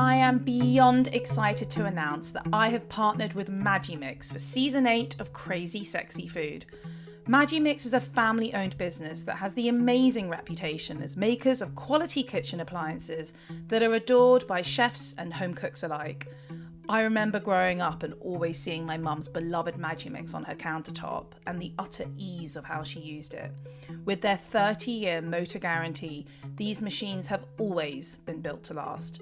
I am beyond excited to announce that I have partnered with Magimix for Season 8 of Crazy Sexy Food. Magimix is a family-owned business that has the amazing reputation as makers of quality kitchen appliances that are adored by chefs and home cooks alike. I remember growing up and always seeing my mum's beloved Magimix on her countertop and the utter ease of how she used it. With their 30-year motor guarantee, these machines have always been built to last.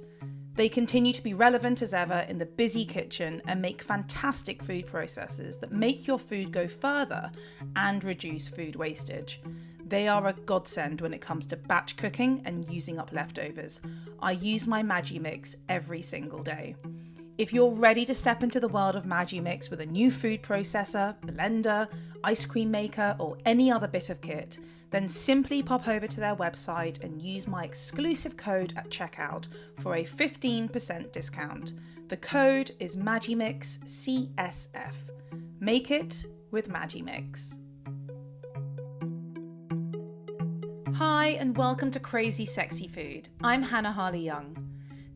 They continue to be relevant as ever in the busy kitchen and make fantastic food processors that make your food go further and reduce food wastage. They are a godsend when it comes to batch cooking and using up leftovers. I use my Magimix every single day. If you're ready to step into the world of Magimix with a new food processor, blender, ice cream maker, or any other bit of kit, then simply pop over to their website and use my exclusive code at checkout for a 15% discount. The code is MagimixCSF. Make it with Magimix. Hi, and welcome to Crazy Sexy Food. I'm Hannah Harley-Young.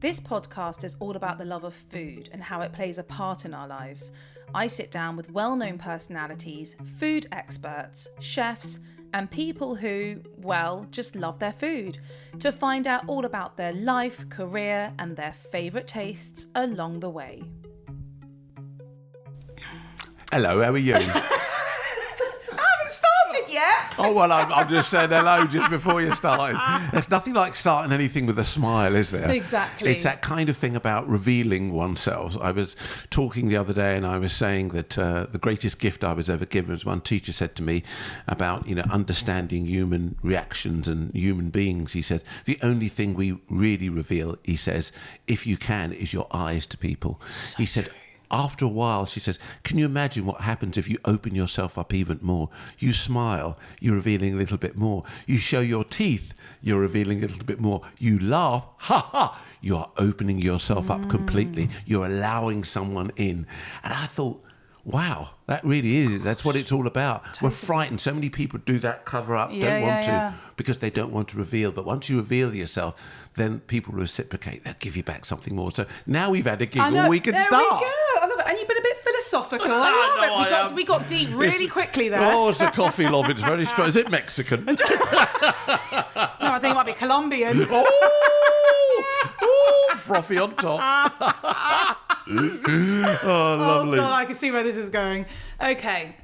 This podcast is all about the love of food and how it plays a part in our lives. I sit down with well-known personalities, food experts, chefs, and people who, well, just love their food, to find out all about their life, career, and their favourite tastes along the way. Hello, how are you? Yeah. Oh, well, I'm just saying hello just before you started. There's nothing like starting anything with a smile, is there? Exactly. It's that kind of thing about revealing oneself. I was talking the other day and I was saying that the greatest gift I was ever given was one teacher said to me about, understanding human reactions and human beings. He says, the only thing we really reveal, he says, if you can, is your eyes to people. He said, after a while, she says, can you imagine what happens if you open yourself up even more? You smile, you're revealing a little bit more. You show your teeth, you're revealing a little bit more. You laugh, ha ha, you're opening yourself up completely. You're allowing someone in. And I thought, wow, that really is. That's what it's all about. Totally. We're frightened. So many people do that cover up, don't want to, because they don't want to reveal. But once you reveal yourself, then people reciprocate. They'll give you back something more. So now we've had a giggle, we can start. There we go. I love it. And you've been a bit philosophical. I love it. We got deep really quickly there. Oh, it's a coffee love. It's very strong. Is it Mexican? No, I think it might be Colombian. Oh, frothy on top. Oh, lovely. Oh, God, I can see where this is going. Okay.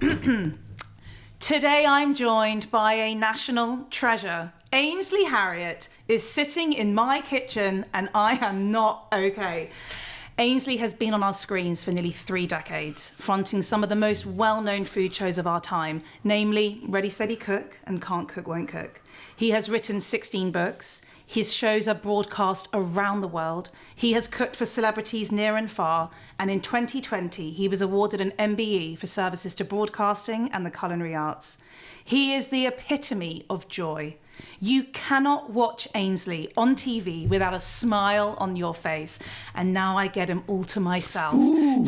Today I'm joined by a national treasure. Ainsley Harriott is sitting in my kitchen and I am not okay. Ainsley has been on our screens for nearly 3 decades, fronting some of the most well-known food shows of our time, namely Ready, Steady, Cook and Can't Cook, Won't Cook. He has written 16 books. His shows are broadcast around the world. He has cooked for celebrities near and far. And in 2020, he was awarded an MBE for services to broadcasting and the culinary arts. He is the epitome of joy. You cannot watch Ainsley on TV without a smile on your face. And now I get him all to myself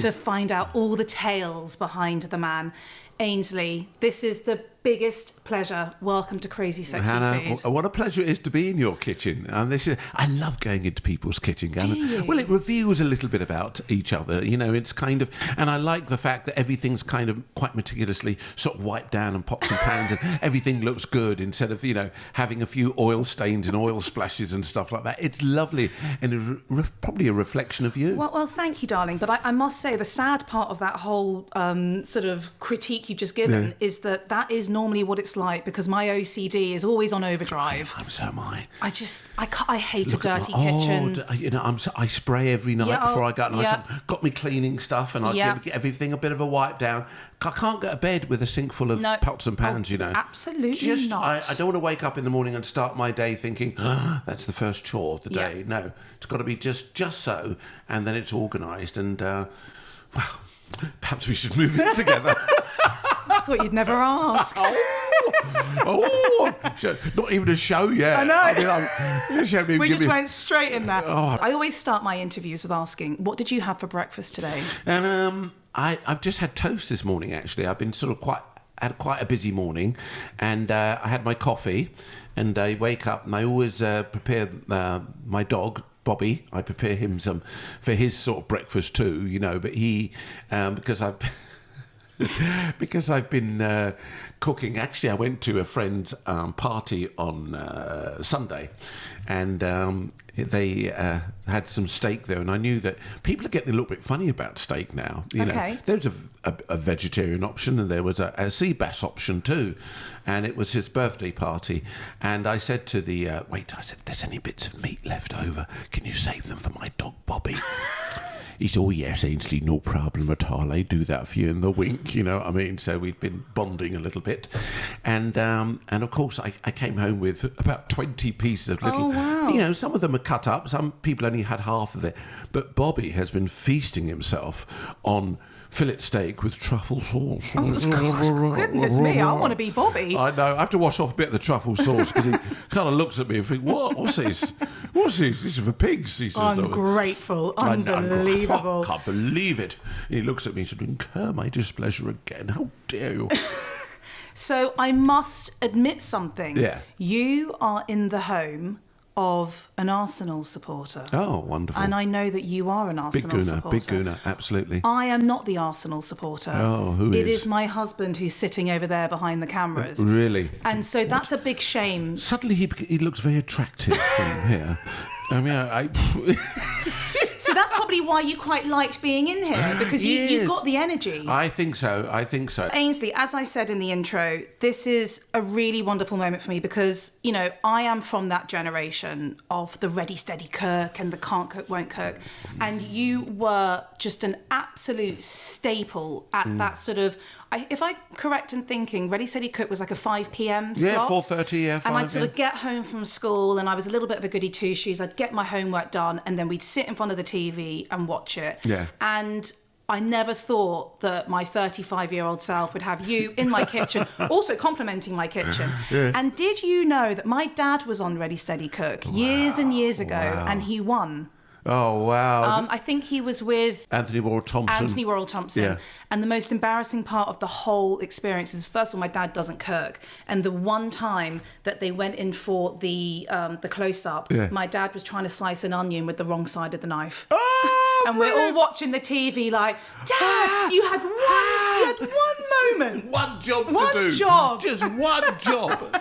to find out all the tales behind the man. Ainsley, this is the biggest pleasure. Welcome to Crazy Sexy Hannah, Food. what a pleasure it is to be in your kitchen. And I love going into people's kitchen. Do you? Well, it reveals a little bit about each other. It's kind of, and I like the fact that everything's kind of quite meticulously sort of wiped down and pots and pans and everything looks good instead of, having a few oil stains and oil splashes and stuff like that. It's lovely and probably a reflection of you. Well, thank you, darling. But I must say the sad part of that whole sort of critique you've just given is that is normally what it's like because my OCD is always on overdrive. So am I. I hate a dirty kitchen. I spray every night before I go out. And I've got me cleaning stuff and I give everything a bit of a wipe down. I can't go to bed with a sink full of pots and pans, Absolutely not. I don't want to wake up in the morning and start my day thinking, that's the first chore of the day. No, it's got to be just so, and then it's organised. And, perhaps we should move in together. I thought you'd never ask. Not even a show yet. I know. We just went straight in there. I always start my interviews with asking, what did you have for breakfast today? And I've just had toast this morning, actually. I've been had quite a busy morning, and I had my coffee, and I wake up and I always prepare my dog, Bobby. I prepare him some for his sort of breakfast too, you know. But he, because I've because I've been cooking. Actually, I went to a friend's party on Sunday, and they had some steak there, and I knew that people are getting a little bit funny about steak now. You know, there was a vegetarian option, and there was a sea bass option too, and it was his birthday party. And I said to the waiter, I said, "If there's any bits of meat left over, can you save them for my dog Bobby?" He said, "Oh yes, Ainsley, no problem at all. I do that for you in the wink," you know what I mean? So we'd been bonding a little bit. And of course, I came home with about 20 pieces of little... Oh, wow. You know, some of them are cut up. Some people only had half of it. But Bobby has been feasting himself on fillet steak with truffle sauce. Oh, goodness me, I want to be Bobby. I know. I have to wash off a bit of the truffle sauce because he kind of looks at me and thinks, "What? What's this? What's this? This is for pigs," he says. Ungrateful. Unbelievable. I can't believe it. And he looks at me and said, "Incur my displeasure again. How dare you?" So I must admit something. Yeah. You are in the home of an Arsenal supporter. Oh, wonderful. And I know that you are an Arsenal supporter. Big Gooner, absolutely. I am not the Arsenal supporter. Oh, who It is? is my husband who's sitting over there behind the cameras. Really? And so that's a big shame. Suddenly he looks very attractive from here. I mean, So that's probably why you quite liked being in here, because you got the energy. I think so. Ainsley, as I said in the intro, this is a really wonderful moment for me because, you know, I am from that generation of the ready, steady cook and the can't cook, won't cook. And you were just an absolute staple at that sort of... if I'm correct in thinking, Ready Steady Cook was like a 5 p.m. slot. Yeah, 4:30, yeah, 5. And I'd sort of get home from school and I was a little bit of a goody two-shoes. I'd get my homework done and then we'd sit in front of the TV and watch it. Yeah. And I never thought that my 35-year-old self would have you in my kitchen, also complimenting my kitchen. Yes. And did you know that my dad was on Ready Steady Cook years and years ago and he won? Oh, wow. I think he was with Anthony Worrell Thompson. Yeah. And the most embarrassing part of the whole experience is, first of all, my dad doesn't cook. And the one time that they went in for the close-up, my dad was trying to slice an onion with the wrong side of the knife. Oh, and we're all watching the TV like, "Dad, you had one moment. One job to One do. job. Just one job.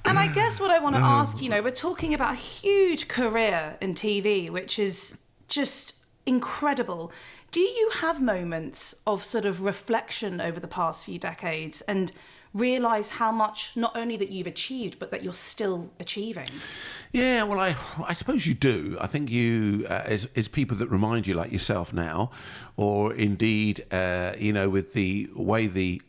And I guess what I want to ask, you know, we're talking about a huge career in TV, which is just incredible. Do you have moments of sort of reflection over the past few decades and realise how much, not only that you've achieved, but that you're still achieving? Yeah, well, I suppose you do. I think you, as people that remind you, like yourself now, or indeed, you know, with the way the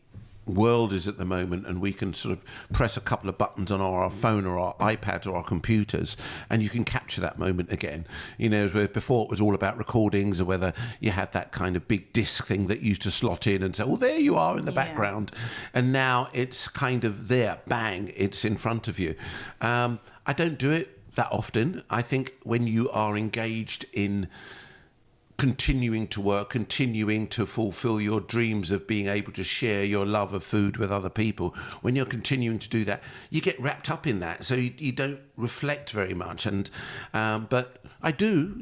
world is at the moment, and we can sort of press a couple of buttons on our phone or our iPads or our computers, and you can capture that moment again. You know, where before it was all about recordings, or whether you had that kind of big disc thing that used to slot in and say, "Well, there you are in the background," and now it's kind of there, bang, it's in front of you. I don't do it that often. I think when you are engaged in continuing to work, continuing to fulfill your dreams of being able to share your love of food with other people, when you're continuing to do that, you get wrapped up in that, so you don't reflect very much. And but I do,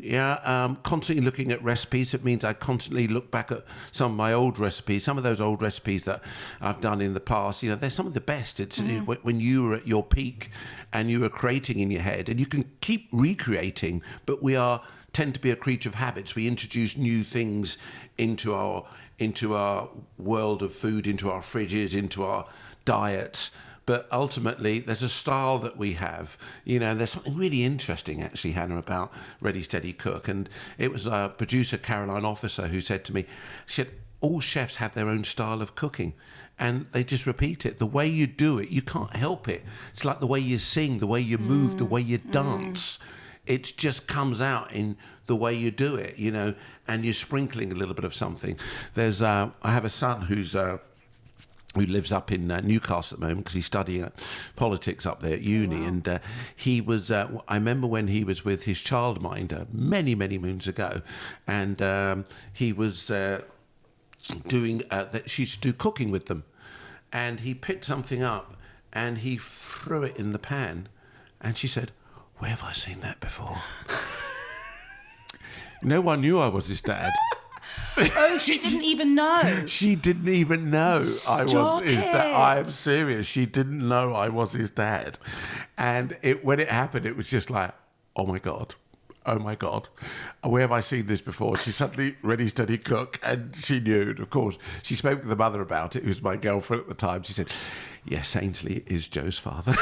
constantly looking at recipes. It means I constantly look back at some of my old recipes, some of those old recipes that I've done in the past. You know, they're some of the best. It's when you were at your peak and you were creating in your head, and you can keep recreating, but tend to be a creature of habits. We introduce new things into our world of food, into our fridges, into our diets. But ultimately, there's a style that we have, you know, and there's something really interesting, actually, Hannah, about Ready Steady Cook. And it was producer Caroline Officer who said to me, she said, all chefs have their own style of cooking, and they just repeat it. The way you do it, you can't help it. It's like the way you sing, the way you move, the way you dance. It just comes out in the way you do it, you know, and you're sprinkling a little bit of something. There's, I have a son who lives up in Newcastle at the moment because he's studying politics up there at uni. Wow. And he was, I remember when he was with his childminder many, many moons ago, and he was doing, she used to do cooking with them. And he picked something up and he threw it in the pan, and she said, "Where have I seen that before?" No one knew I was his dad. Oh, she didn't even know. She didn't even know I was his dad. I'm it. serious. She didn't know I was his dad. And when it happened, it was just like, oh my God. Oh my God, where have I seen this before? She suddenly ready, steady, cook, and she knew. And of course, she spoke to the mother about it, who was my girlfriend at the time. She said, yes, Ainsley is Joe's father.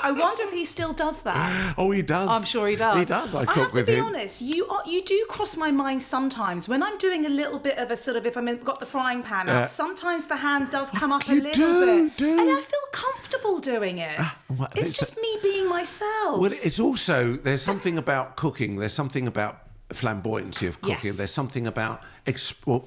I wonder if he still does that. Oh, he does. I'm sure he does. He does. I have cook with to be him. honest, you do cross my mind sometimes. When I'm doing a little bit of a sort of, if I've got the frying pan out, sometimes the hand does come up a little bit. And I feel comfortable doing it. It's just me being myself. Well, it's also, there's something about cooking, there's something about flamboyancy of cooking. Yes. There's something about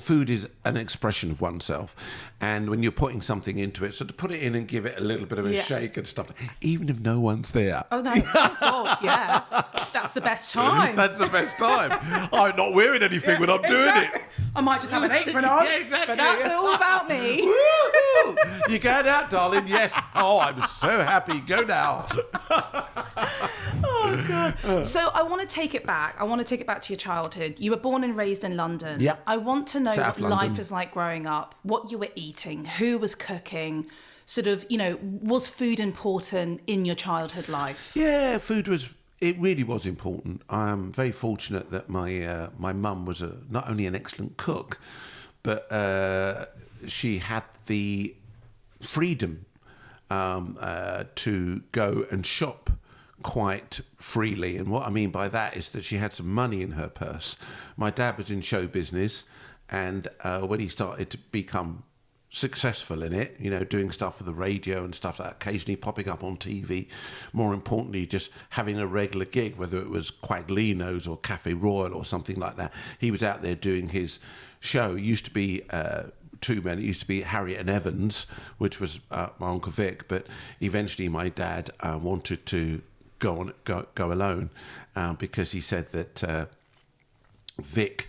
food is an expression of oneself, and when you're putting something into it, so to put it in and give it a little bit of a shake and stuff, even if no one's there. Oh no! Oh yeah, that's the best time. That's the best time. I'm not wearing anything when I'm doing it. I might just have an apron on. Yeah, exactly. But that's all about me. Woo-hoo! You going out, darling? Yes. Oh, I'm so happy. Go now. Oh God. So I want to take it back. I want to take it back to your childhood. You were born and raised in London. Yeah. I want to know South what London. life is like growing up, what you were eating, who was cooking, sort of, was food important in your childhood life? Yeah, it really was important. I'm very fortunate that my mum was not only an excellent cook, but she had the freedom to go and shop quite freely. And what I mean by that is that she had some money in her purse. My dad was in show business, and when he started to become successful in it, doing stuff for the radio and stuff like that, occasionally popping up on TV, more importantly, just having a regular gig, whether it was Quaglino's or Cafe Royal or something like that. He was out there doing his show. It used to be two men. It used to be Harriott and Evans, which was my Uncle Vic, but eventually my dad wanted to go alone because he said that Vic,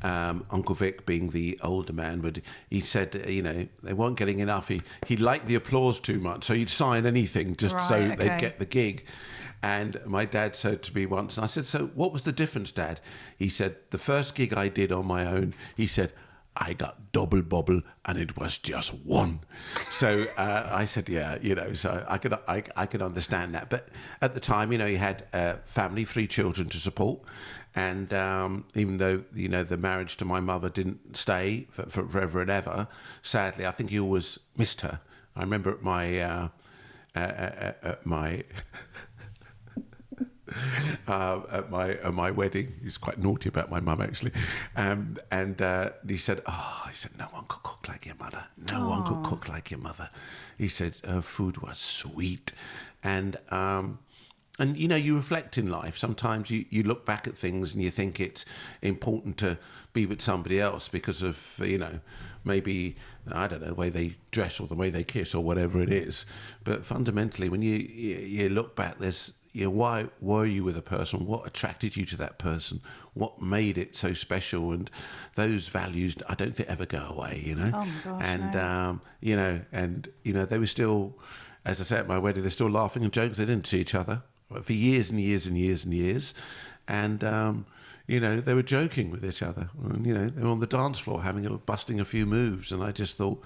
Uncle Vic being the older man, he said, they weren't getting enough. He liked the applause too much, so he'd sign anything just they'd get the gig. And my dad said to me once, and I said, so what was the difference, Dad? He said, the first gig I did on my own, he said, I got double bubble and it was just one. So I said, yeah, so I could understand that. But at the time, he had family, 3 children to support. And even though, the marriage to my mother didn't stay for forever and ever, sadly, I think he always missed her. I remember at my wedding, he was quite naughty about my mum actually, and he said, no one could cook like your mother. No one could cook like your mother. He said her food was sweet, and you reflect in life. Sometimes you look back at things and you think it's important to be with somebody else because of maybe, I don't know, the way they dress or the way they kiss or whatever it is. But fundamentally, when you look back, there's why were you with a person? What attracted you to that person? What made it so special? And those values, I don't think ever go away. Oh my gosh! And they were still, as I say at my wedding, they're still laughing and joking. They didn't see each other for years and years and years and years, and they were joking with each other. And, they were on the dance floor busting a few moves, and I just thought,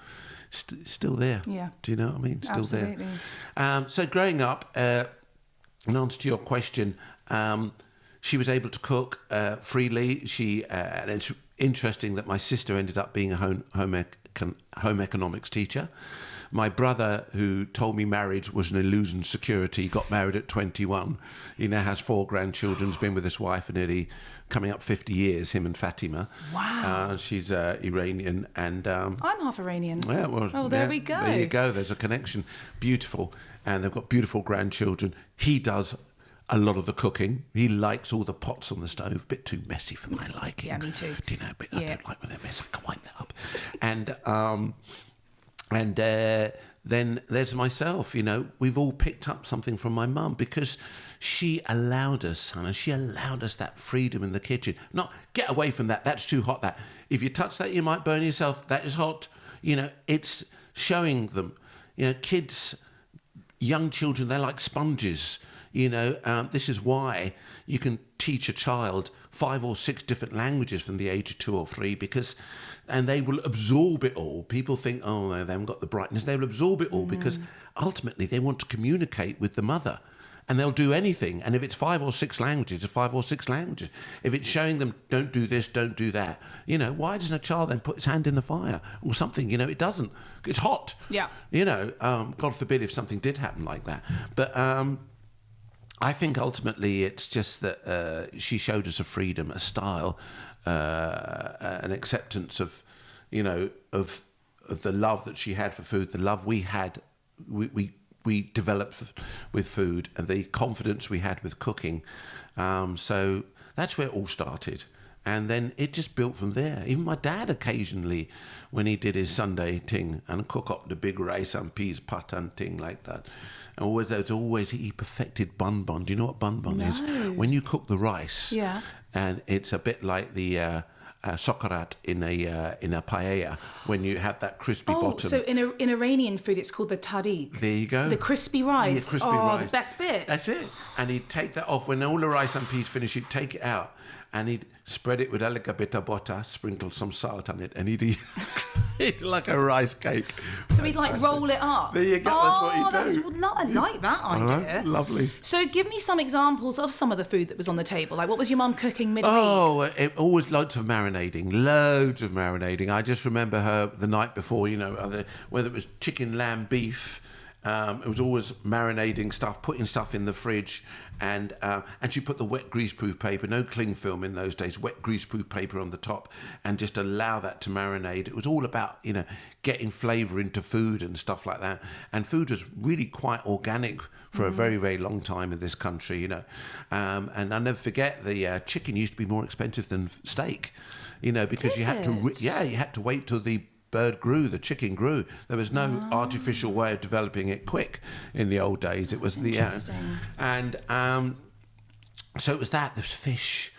still there. Yeah. Do you know what I mean? Still Absolutely. there. So growing up. In answer to your question, she was able to cook freely. And it's interesting that my sister ended up being a home economics teacher. My brother, who told me marriage was an illusion security, got married at 21. He now has 4 grandchildren, has been with his wife for nearly coming up 50 years, him and Fatima. Wow. She's Iranian. And I'm half Iranian. Yeah, well, there we go. There you go. There's a connection. Beautiful. And they've got beautiful grandchildren. He does a lot of the cooking. He likes all the pots on the stove. A bit too messy for my liking. Yeah, me too. Do you know? I don't like when they're messy. I can wind that up. And then there's myself. We've all picked up something from my mum because she allowed us, Hannah. She allowed us that freedom in the kitchen. Not get away from that. That's too hot. That if you touch that, you might burn yourself. That is hot. It's showing them. Kids. Young children, they're like sponges. This is why you can teach a child 5 or 6 different languages from the age of 2 or 3 and they will absorb it all. People think, oh, no, they haven't got the brightness. They will absorb it all because ultimately they want to communicate with the mother. And they'll do anything. And if it's 5 or 6 languages, it's 5 or 6 languages. If it's showing them, don't do this, don't do that, why doesn't a child then put his hand in the fire or something? It doesn't. It's hot. Yeah. God forbid if something did happen like that. But I think ultimately it's just that she showed us a freedom, a style, an acceptance of the love that she had for food, the love we had, we developed with food, and the confidence we had with cooking. So that's where it all started. And then it just built from there. Even my dad occasionally, when he did his Sunday thing and cook up the big rice and peas pat and thing like that. And he perfected bun. Do you know what bun is? When you cook the rice, and it's a bit like the sokarat in a paella, when you have that crispy bottom. So in Iranian food, it's called the tariq. There you go. The crispy rice. Yeah, crispy rice. The best bit. That's it. And he'd take that off. When all the rice and peas finished, he'd take it out and he'd spread it with a little bit of butter, sprinkle some salt on it, and he'd eat like a rice cake. So he'd roll it up. There you go. That's what he'd do. I like that idea. Lovely. So give me some examples of some of the food that was on the table. Like, what was your mum cooking midweek? Always loads of marinating. I just remember her the night before, whether it was chicken, lamb, beef. It was always marinating stuff, putting stuff in the fridge, and she put the wet greaseproof paper, no cling film in those days, wet greaseproof paper on the top, and just allow that to marinate. It was all about getting flavour into food and stuff like that. And food was really quite organic for a very, very long time in this country, And I'll never forget the chicken used to be more expensive than steak, because you had to wait till the chicken grew. There was no artificial way of developing it quick in the old days. It was so it was that. There was fish.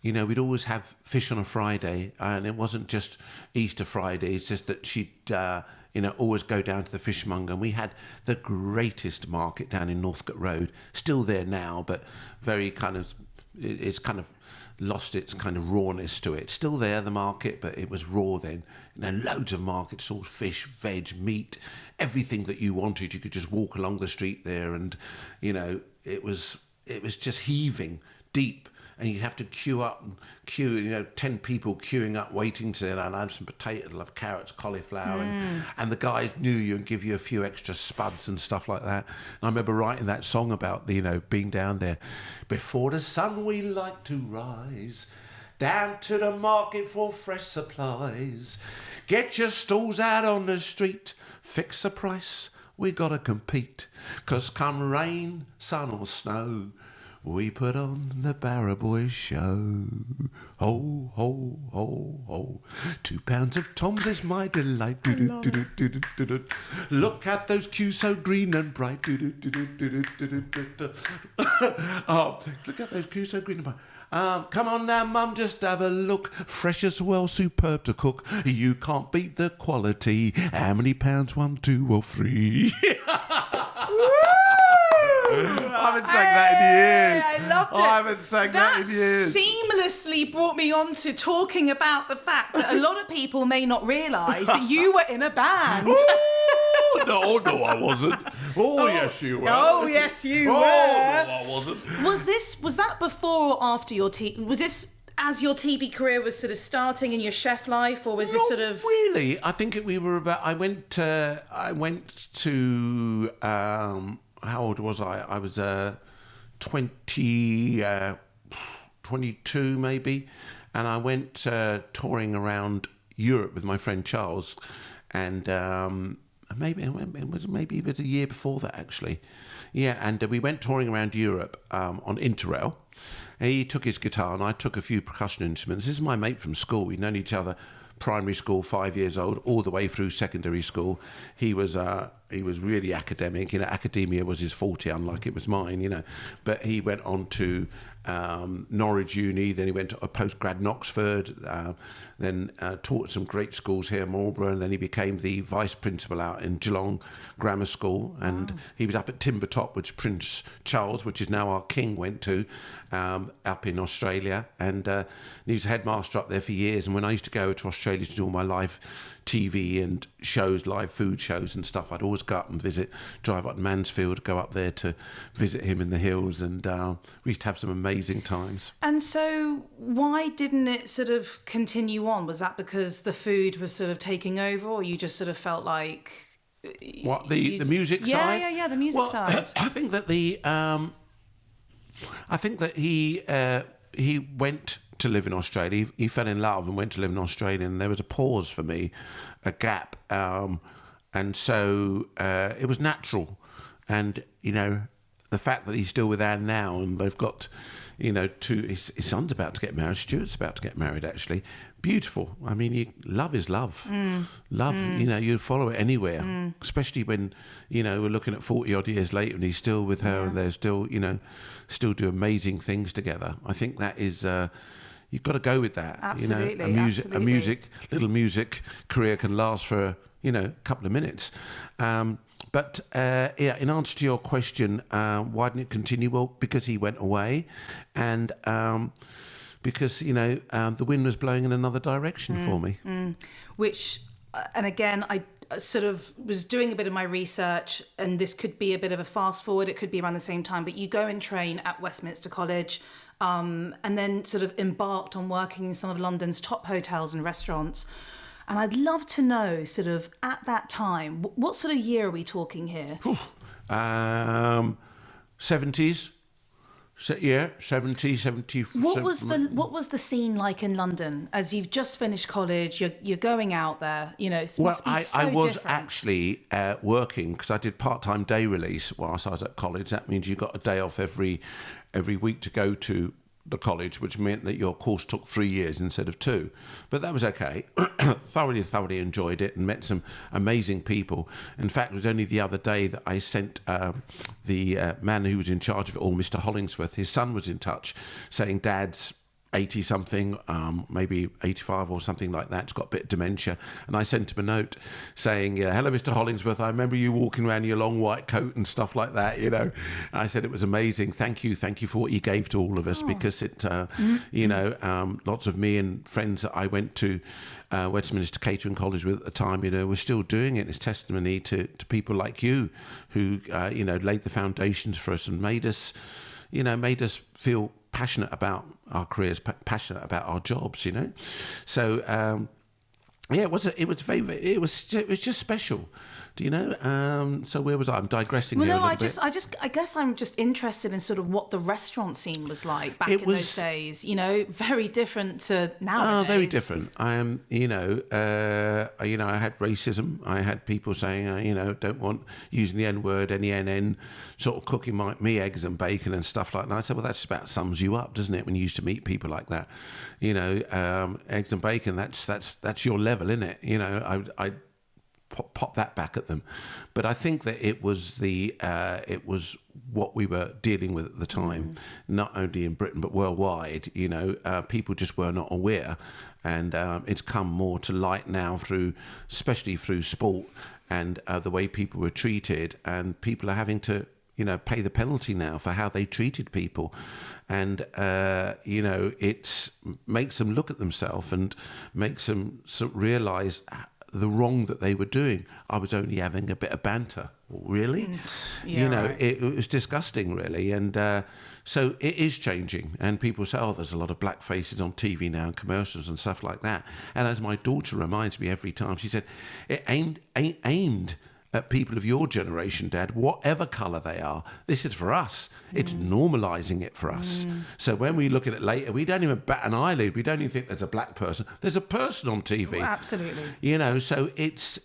We'd always have fish on a Friday, and it wasn't just Easter Friday. It's just that she'd always go down to the fishmonger, and we had the greatest market down in Northcote Road. Still there now, but very it's kind of lost its kind of rawness to it. Still there, the market, but it was raw then. Loads of market stalls, fish, veg, meat, everything that you wanted. You could just walk along the street there, and it was just heaving deep, and you'd have to queue, 10 people queuing up waiting to have some potatoes, love carrots, cauliflower, and the guys knew you and give you a few extra spuds and stuff like that. And I remember writing that song about being down there. Before the sun we like to rise, down to the market for fresh supplies. Get your stalls out on the street, fix the price, we gotta compete. 'Cause come rain, sun or snow, we put on the Barra Boys show. Ho, ho, ho, ho. 2 pounds of Tom's is my delight. Look at those cues so green and bright. Oh, look at those cues so green and bright. Come on now, Mum, just have a look. Fresh as well, superb to cook. You can't beat the quality. How many pounds? 1, 2 or 3? I haven't sang that in years. I loved it. I haven't sang that in years. Seamlessly brought me on to talking about the fact that a lot of people may not realise that you were in a band. No, I wasn't. Oh, yes, you were. Oh, yes, you were. No, I wasn't. Was that before or after your was this as your TV career was sort of starting in your chef life, or was this sort of... Really, I think we were about... I went to... how old was I? I was 22 maybe, and I went touring around Europe with my friend Charles, and maybe it was a year before that actually. Yeah, and we went touring around Europe on Interrail. He took his guitar and I took a few percussion instruments. This is my mate from school. We'd known each other primary school, 5 years old, all the way through secondary school. He was he was really academic. Academia was his forte, unlike it was mine. But he went on to Norwich Uni, then he went to a postgrad in Oxford, then taught at some great schools here in Marlborough, and then he became the vice principal out in Geelong Grammar School, and he was up at Timbertop, which Prince Charles, which is now our king, went to, up in Australia, and he was headmaster up there for years. And when I used to go to Australia to do all my live TV and shows, live food shows and stuff, I'd always go up and drive up to Mansfield, go up there to visit him in the hills, and we used to have some amazing times. And so why didn't it sort of continue on? Was that because the food was sort of taking over, or you just sort of felt like... What, the music side? Yeah, the music side. I think that he went to live in Australia. He fell in love and went to live in Australia, and there was a pause for me, a gap, and so it was natural. And the fact that he's still with Anne now, and they've got his son's about to get married, Stuart's about to get married, actually. Beautiful. I mean, love is love. Love, you follow it anywhere, especially when we're looking at 40 odd years later and he's still with her, and they're still still do amazing things together. I think that is you've got to go with that. Absolutely. A little music career can last for a couple of minutes. But in answer to your question, why didn't it continue? Well, because he went away, and because the wind was blowing in another direction for me. Which, and again, I sort of was doing a bit of my research, and this could be a bit of a fast forward. It could be around the same time, but you go and train at Westminster College, and then sort of embarked on working in some of London's top hotels and restaurants. And I'd love to know, sort of, at that time, what sort of year are we talking here? 70s. So, 70, 70. What was the scene like in London as you've just finished college? You're going out there. It must be so I was different. actually working, because I did part-time day release whilst I was at college. That means you got a day off every week to go to the college, which meant that your course took 3 years instead of 2. But that was okay. thoroughly enjoyed it and met some amazing people. In fact, it was only the other day that I sent the man who was in charge of it all, Mr. Hollingsworth, his son was in touch saying, Dad's 80-something, maybe 85 or something like that. He's got a bit of dementia. And I sent him a note saying, hello, Mr. Hollingsworth. I remember you walking around in your long white coat and stuff like that, And I said it was amazing. Thank you for what you gave to all of us, because it, lots of me and friends that I went to Westminster Catering College with at the time, were still doing it. It's testimony to people like you who, laid the foundations for us and made us feel passionate about our careers, passionate about our jobs, So it was just special. Do you know? So where was I? I'm digressing here a little bit. I guess I'm just interested in sort of what the restaurant scene was like back in those days. Very different to nowadays. Oh, very different. I had racism. I had people saying, don't want using the N word, any NN, sort of cooking me eggs and bacon and stuff like that. And I said, well, that's about sums you up, doesn't it? When you used to meet people like that, eggs and bacon. That's your level, isn't it? I pop that back at them, but I think that it was what we were dealing with at the time, not only in Britain but worldwide. People just were not aware, and it's come more to light now especially through sport and the way people were treated, and people are having to pay the penalty now for how they treated people, and it makes them look at themselves and makes them sort of realise the wrong that they were doing. I was only having a bit of banter. Really? Right. It was disgusting, really. And so it is changing. And people say, there's a lot of black faces on TV now and commercials and stuff like that. And as my daughter reminds me every time, she said, it ain't aimed at people of your generation, Dad, whatever colour they are. This is for us. It's normalising it for us. So when we look at it later, we don't even bat an eyelid. We don't even think there's a black person. There's a person on TV. Well, absolutely. So it's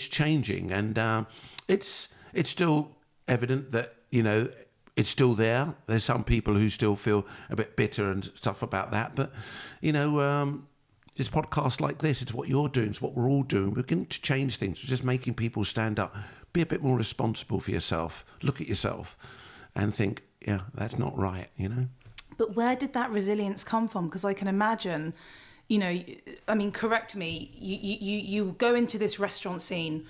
changing, and it's still evident that it's still there. There's some people who still feel a bit bitter and stuff about that, but this podcast like this, it's what you're doing, it's what we're all doing. We're going to change things. We're just making people stand up, be a bit more responsible for yourself. Look at yourself and think, yeah, that's not right, you know? But where did that resilience come from? Because I can imagine, you know, I mean, correct me, you go into this restaurant scene,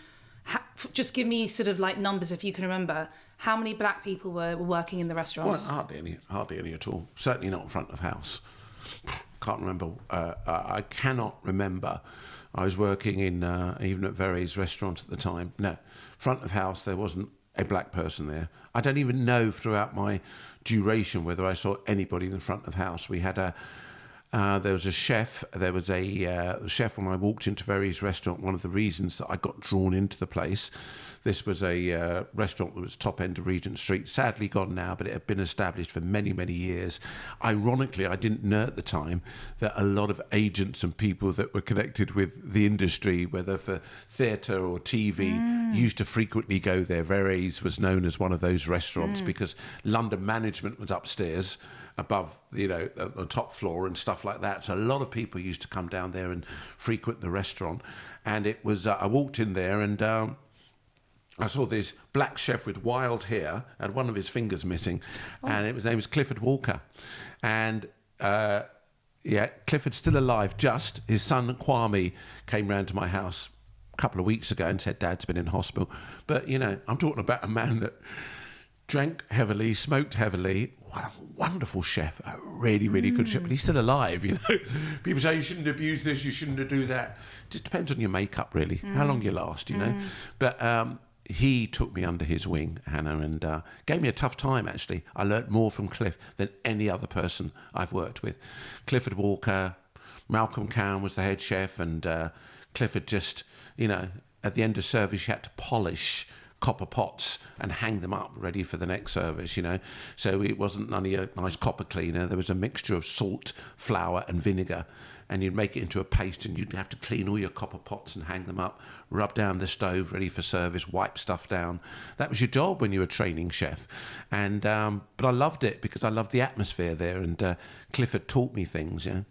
just give me sort of like numbers if you can remember. How many black people were working in the restaurants? Well, hardly any at all. Certainly not front of house. Can't remember. I cannot remember. I was working in, even at Very's restaurant at the time. No, front of house, there wasn't a black person there. I don't even know throughout my duration whether I saw anybody in the front of house. We had there was a chef. There was a chef when I walked into Very's restaurant. One of the reasons that I got drawn into the place, this was a restaurant that was top end of Regent Street, sadly gone now, but it had been established for many, many years. Ironically, I didn't know at the time that a lot of agents and people that were connected with the industry, whether for theatre or TV, used to frequently go there. Very's was known as one of those restaurants because London management was upstairs, above, you know, the top floor and stuff like that. So a lot of people used to come down there and frequent the restaurant. And it was, I walked in there and I saw this black chef with wild hair and one of his fingers missing. And his name was Clifford Walker. And Clifford's still alive, just. His son Kwame came round to my house a couple of weeks ago and said, Dad's been in hospital. But, you know, I'm talking about a man that drank heavily, smoked heavily. What a wonderful chef, a really, really good chef. But he's still alive, you know. People say you shouldn't abuse this, you shouldn't do that. It just depends on your makeup, really, how long you last, you know. But he took me under his wing, Hannah, and gave me a tough time, actually. I learnt more from Cliff than any other person I've worked with. Clifford Walker, Malcolm Cowan was the head chef, and Clifford just, you know, at the end of service, you had to polish copper pots and hang them up ready for the next service, you know. So it wasn't only a nice copper cleaner. There was a mixture of salt, flour and vinegar, and you'd make it into a paste and you'd have to clean all your copper pots and hang them up, rub down the stove ready for service, wipe stuff down. That was your job when you were a training chef. And but I loved it because I loved the atmosphere there, and Clifford taught me things, you know,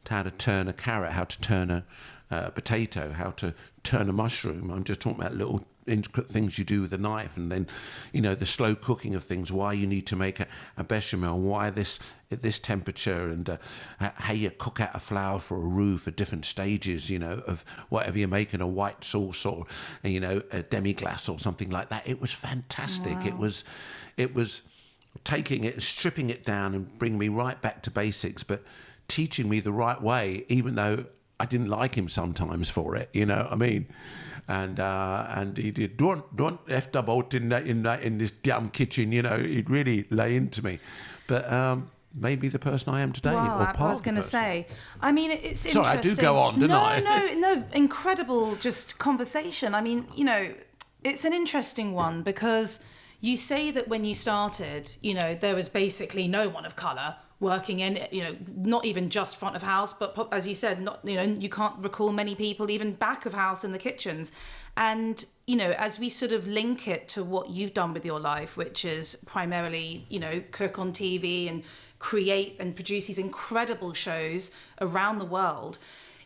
how to turn a carrot, how to turn a potato, how to turn a mushroom. I'm just talking about little intricate things you do with a knife, and then, you know, the slow cooking of things, why you need to make a bechamel, why this at this temperature, and how you cook out a flour for a roux for different stages, you know, of whatever you're making, a white sauce or, you know, a demi-glace or something like that. It was fantastic. Wow. It was taking it, stripping it down and bringing me right back to basics, but teaching me the right way, even though I didn't like him sometimes for it, you know what I mean? And he did, don't F about in this damn kitchen, you know. He'd really lay into me, but maybe the person I am today, or part I was going to say. I mean, it's interesting. Sorry, I do go on, didn't I? No, incredible, just conversation. I mean, you know, it's an interesting one because you say that when you started, you know, there was basically no one of colour working in, you know, not even just front of house, but as you said, not, you know, you can't recall many people even back of house in the kitchens. And, you know, as we sort of link it to what you've done with your life, which is primarily, you know, cook on TV and create and produce these incredible shows around the world,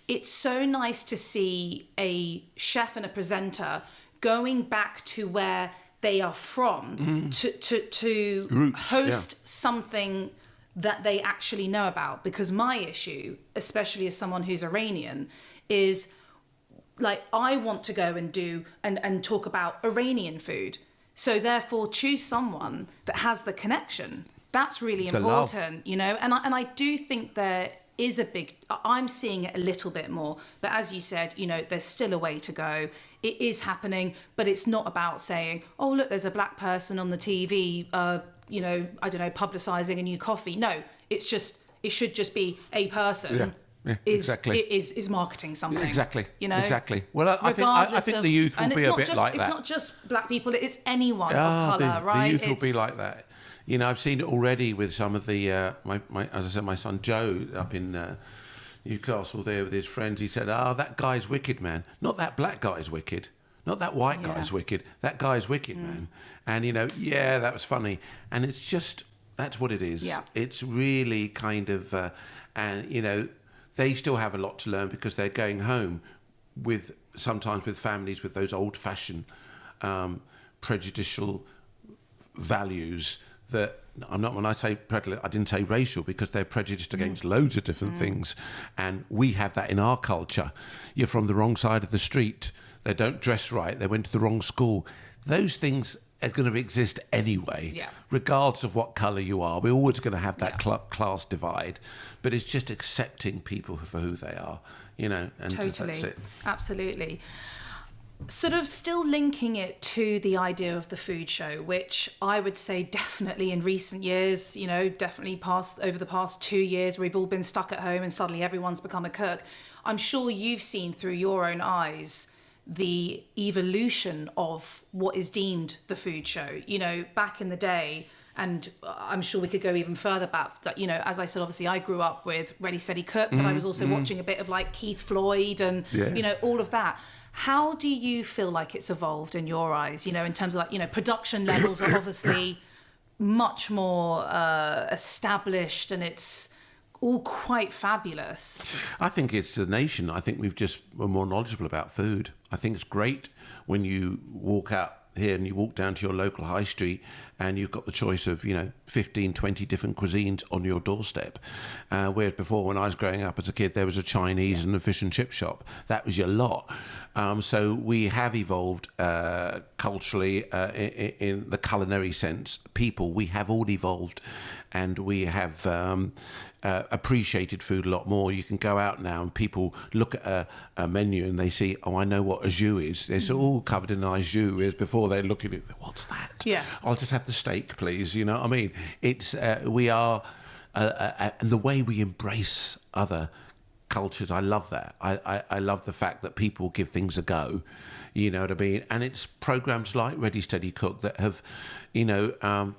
it's so nice to see a chef and a presenter going back to where they are from to Roots, host something that they actually know about. Because my issue, especially as someone who's Iranian, is like, I want to go and do and talk about Iranian food. So therefore choose someone that has the connection. That's really important, you know. And I do think there is I'm seeing it a little bit more, but as you said, you know, there's still a way to go. It is happening, but it's not about saying, oh, look, there's a black person on the TV, you know, I don't know, publicising a new coffee. No, it should just be a person exactly. is marketing something. Yeah, exactly. You know? Exactly. Well, I think the youth will be a bit like that. It's not just black people, it's anyone of colour, right? The youth will be like that. You know, I've seen it already with some of the, as I said, my son Joe up in Newcastle there with his friends. He said, that guy's wicked, man. Not that black guy's wicked. Not that white guy's wicked. That guy's wicked, man. And, you know, that was funny. And it's just, that's what it is. Yeah. It's really kind of, and, you know, they still have a lot to learn because they're going home sometimes with families with those old-fashioned prejudicial values that I'm not, when I say I didn't say racial, because they're prejudiced against loads of different things, and we have that in our culture. You're from the wrong side of the street, they don't dress right, they went to the wrong school. Those things are going to exist anyway, regardless of what colour you are. We're always going to have that class divide, but it's just accepting people for who they are, you know, and totally. That's it. Absolutely. Sort of still linking it to the idea of the food show, which I would say definitely in recent years, you know, definitely over the past 2 years, we've all been stuck at home and suddenly everyone's become a cook. I'm sure you've seen through your own eyes the evolution of what is deemed the food show. You know, back in the day, and I'm sure we could go even further back, that, you know, as I said, obviously I grew up with Ready, Steady, Cook, but I was also watching a bit of like Keith Floyd and, you know, all of that. How do you feel like it's evolved in your eyes, you know, in terms of like, you know, production levels are obviously much more established and it's all quite fabulous? I think it's the nation. I think we're more knowledgeable about food. I think it's great when you walk out here and you walk down to your local high street and you've got the choice of, you know, 15, 20 different cuisines on your doorstep. Whereas before, when I was growing up as a kid, there was a Chinese and a fish and chip shop. That was your lot. So we have evolved culturally in the culinary sense. We have all evolved, and we have appreciated food a lot more. You can go out now and people look at a menu and they see, oh, I know what a jus is. It's all covered in an jus, whereas before they look at it, what's that? Yeah. I'll just have the steak, please. You know what I mean? It's we are, and the way we embrace other cultures, I love that. I love the fact that people give things a go. You know what I mean? And it's programs like Ready, Steady, Cook that have, you know,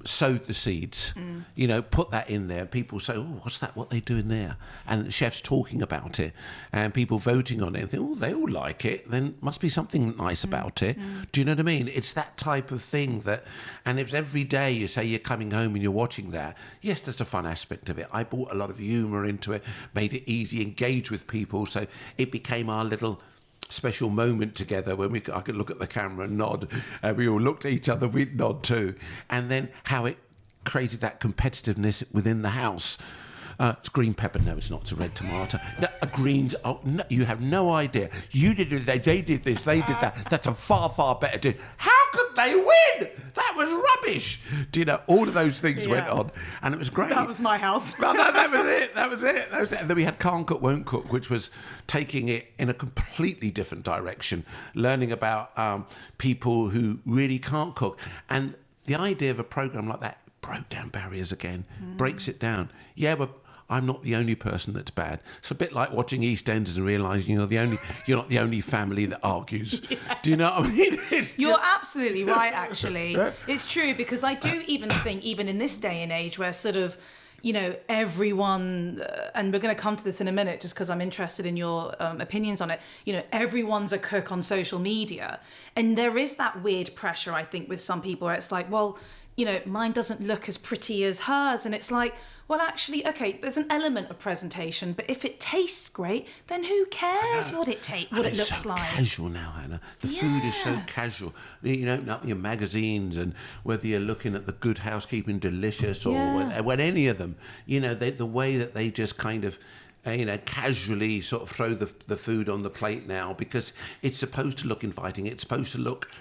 sowed the seeds, you know, put that in there. People say, oh, what's that? What they doing there? And the chefs talking about it and people voting on it and think, oh, they all like it. Then must be something nice about it. Do you know what I mean? It's that type of thing that, and if every day you say you're coming home and you're watching that, yes, there's a fun aspect of it. I brought a lot of humour into it, made it easy, engage with people. So it became our little special moment together when I could look at the camera and nod, and we all looked at each other, we'd nod too. And then how it created that competitiveness within the house. It's green pepper. No, it's not. It's a red tomato. No, greens. Oh, no, you have no idea. You did it. They did this. They did that. That's a far, far better dish. How could they win? That was rubbish. Do you know, all of those things went on, and it was great. That was my house. that was it. That was it. And then we had Can't Cook, Won't Cook, which was taking it in a completely different direction, learning about people who really can't cook. And the idea of a program like that broke down barriers again, breaks it down. Yeah, but I'm not the only person that's bad. It's a bit like watching EastEnders and realising you're not the only family that argues. Yes. Do you know what I mean? You're absolutely right, actually. It's true, because I do even think, even in this day and age where sort of, you know, everyone, and we're going to come to this in a minute just because I'm interested in your opinions on it, you know, everyone's a cook on social media. And there is that weird pressure, I think, with some people where it's like, well, you know, mine doesn't look as pretty as hers. And it's like, well, actually, okay, there's an element of presentation, but if it tastes great, then who cares what it looks so like? It's casual now, Hannah. The food is so casual. You know, not your magazines, and whether you're looking at the Good Housekeeping Delicious or when any of them, you know, the way that they just kind of, you know, casually sort of throw the food on the plate now, because it's supposed to look inviting. It's supposed to look,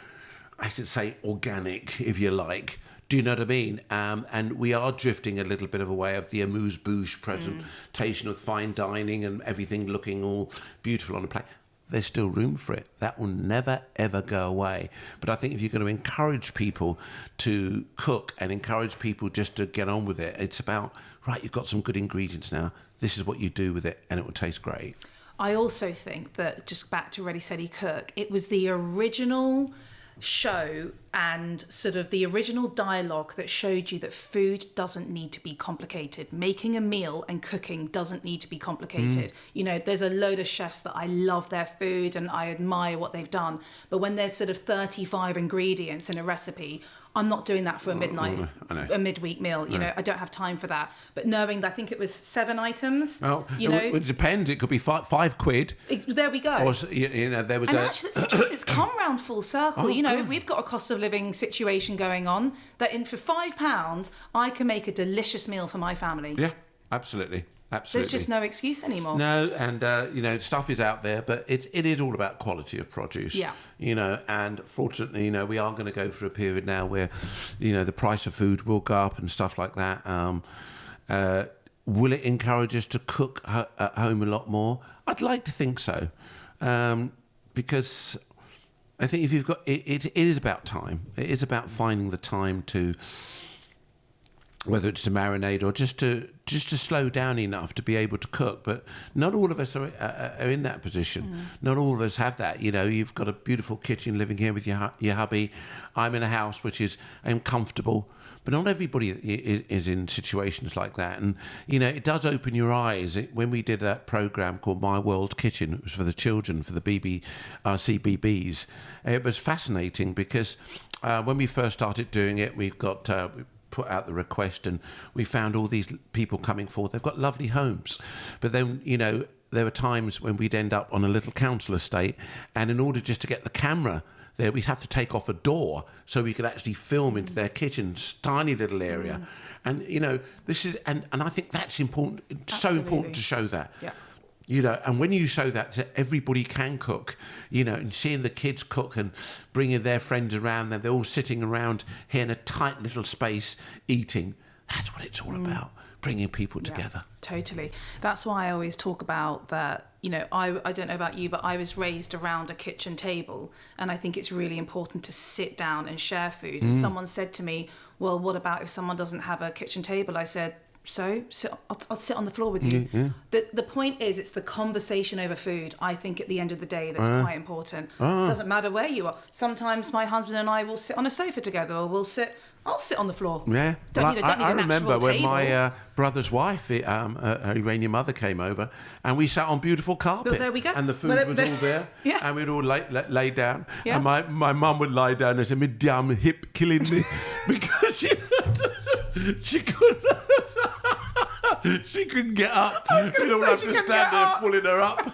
I should say, organic, if you like. Do you know what I mean? And we are drifting a little bit of a way of the amuse-bouche presentation of fine dining and everything looking all beautiful on a plate. There's still room for it. That will never, ever go away. But I think if you're going to encourage people to cook and encourage people just to get on with it, it's about, right, you've got some good ingredients now. This is what you do with it, and it will taste great. I also think that, just back to Ready, Steady, Cook, it was the original show and sort of the original dialogue that showed you that food doesn't need to be complicated. Making a meal and cooking doesn't need to be complicated. You know, there's a load of chefs that I love their food and I admire what they've done, but when there's sort of 35 ingredients in a recipe, I'm not doing that for a midweek meal. You No. know, I don't have time for that. But knowing that, I think it was 7 items. Well, you know, it depends. It could be £5. There we go. Or you know, there was and actually, it's come round full circle. Oh, you know, good. we've got a cost of living situation going on that for £5, I can make a delicious meal for my family. Yeah, absolutely. Absolutely. There's just no excuse anymore. No, and you know, stuff is out there, but it is all about quality of produce. Yeah. You know, and fortunately, you know, we are going to go through a period now where, you know, the price of food will go up and stuff like that. Will it encourage us to cook at home a lot more? I'd like to think so, because I think if you've got it is about time. It is about finding the time to, whether it's to marinate or just to slow down enough to be able to cook. But not all of us are in that position. Not all of us have that. You know, you've got a beautiful kitchen living here with your hubby. I'm in a house which is comfortable. But not everybody is in situations like that. And, you know, it does open your eyes. When we did that programme called My World Kitchen, it was for the children, for the CBBS, it was fascinating because when we first started doing it, we put out the request and we found all these people coming forward. They've got lovely homes. But then, you know, there were times when we'd end up on a little council estate, and in order just to get the camera there, we'd have to take off a door so we could actually film into their kitchen's tiny little area. And, you know, this is, and I think that's important. It's so important to show that. Yeah. You know, and when you show that everybody can cook, you know, and seeing the kids cook and bringing their friends around, and they're all sitting around here in a tight little space eating, that's what it's all about, bringing people together. Totally. That's why I always talk about that. You know, I don't know about you, but I was raised around a kitchen table, and I think it's really important to sit down and share food. And someone said to me, well, what about if someone doesn't have a kitchen table? I said, I'll sit on the floor with you. Yeah. The point is, it's the conversation over food, I think, at the end of the day, that's quite important. It doesn't matter where you are. Sometimes my husband and I will sit on a sofa together, or I'll sit on the floor. Yeah. I remember when table. my brother's wife, her Iranian mother, came over, and we sat on beautiful carpet. Well, there we go. And the food was all there, Yeah. and we'd all lay down. Yeah. And my mum would lie down and say, "Me damn hip killing me," because she couldn't. She couldn't get up. You don't have to stand there pulling her up.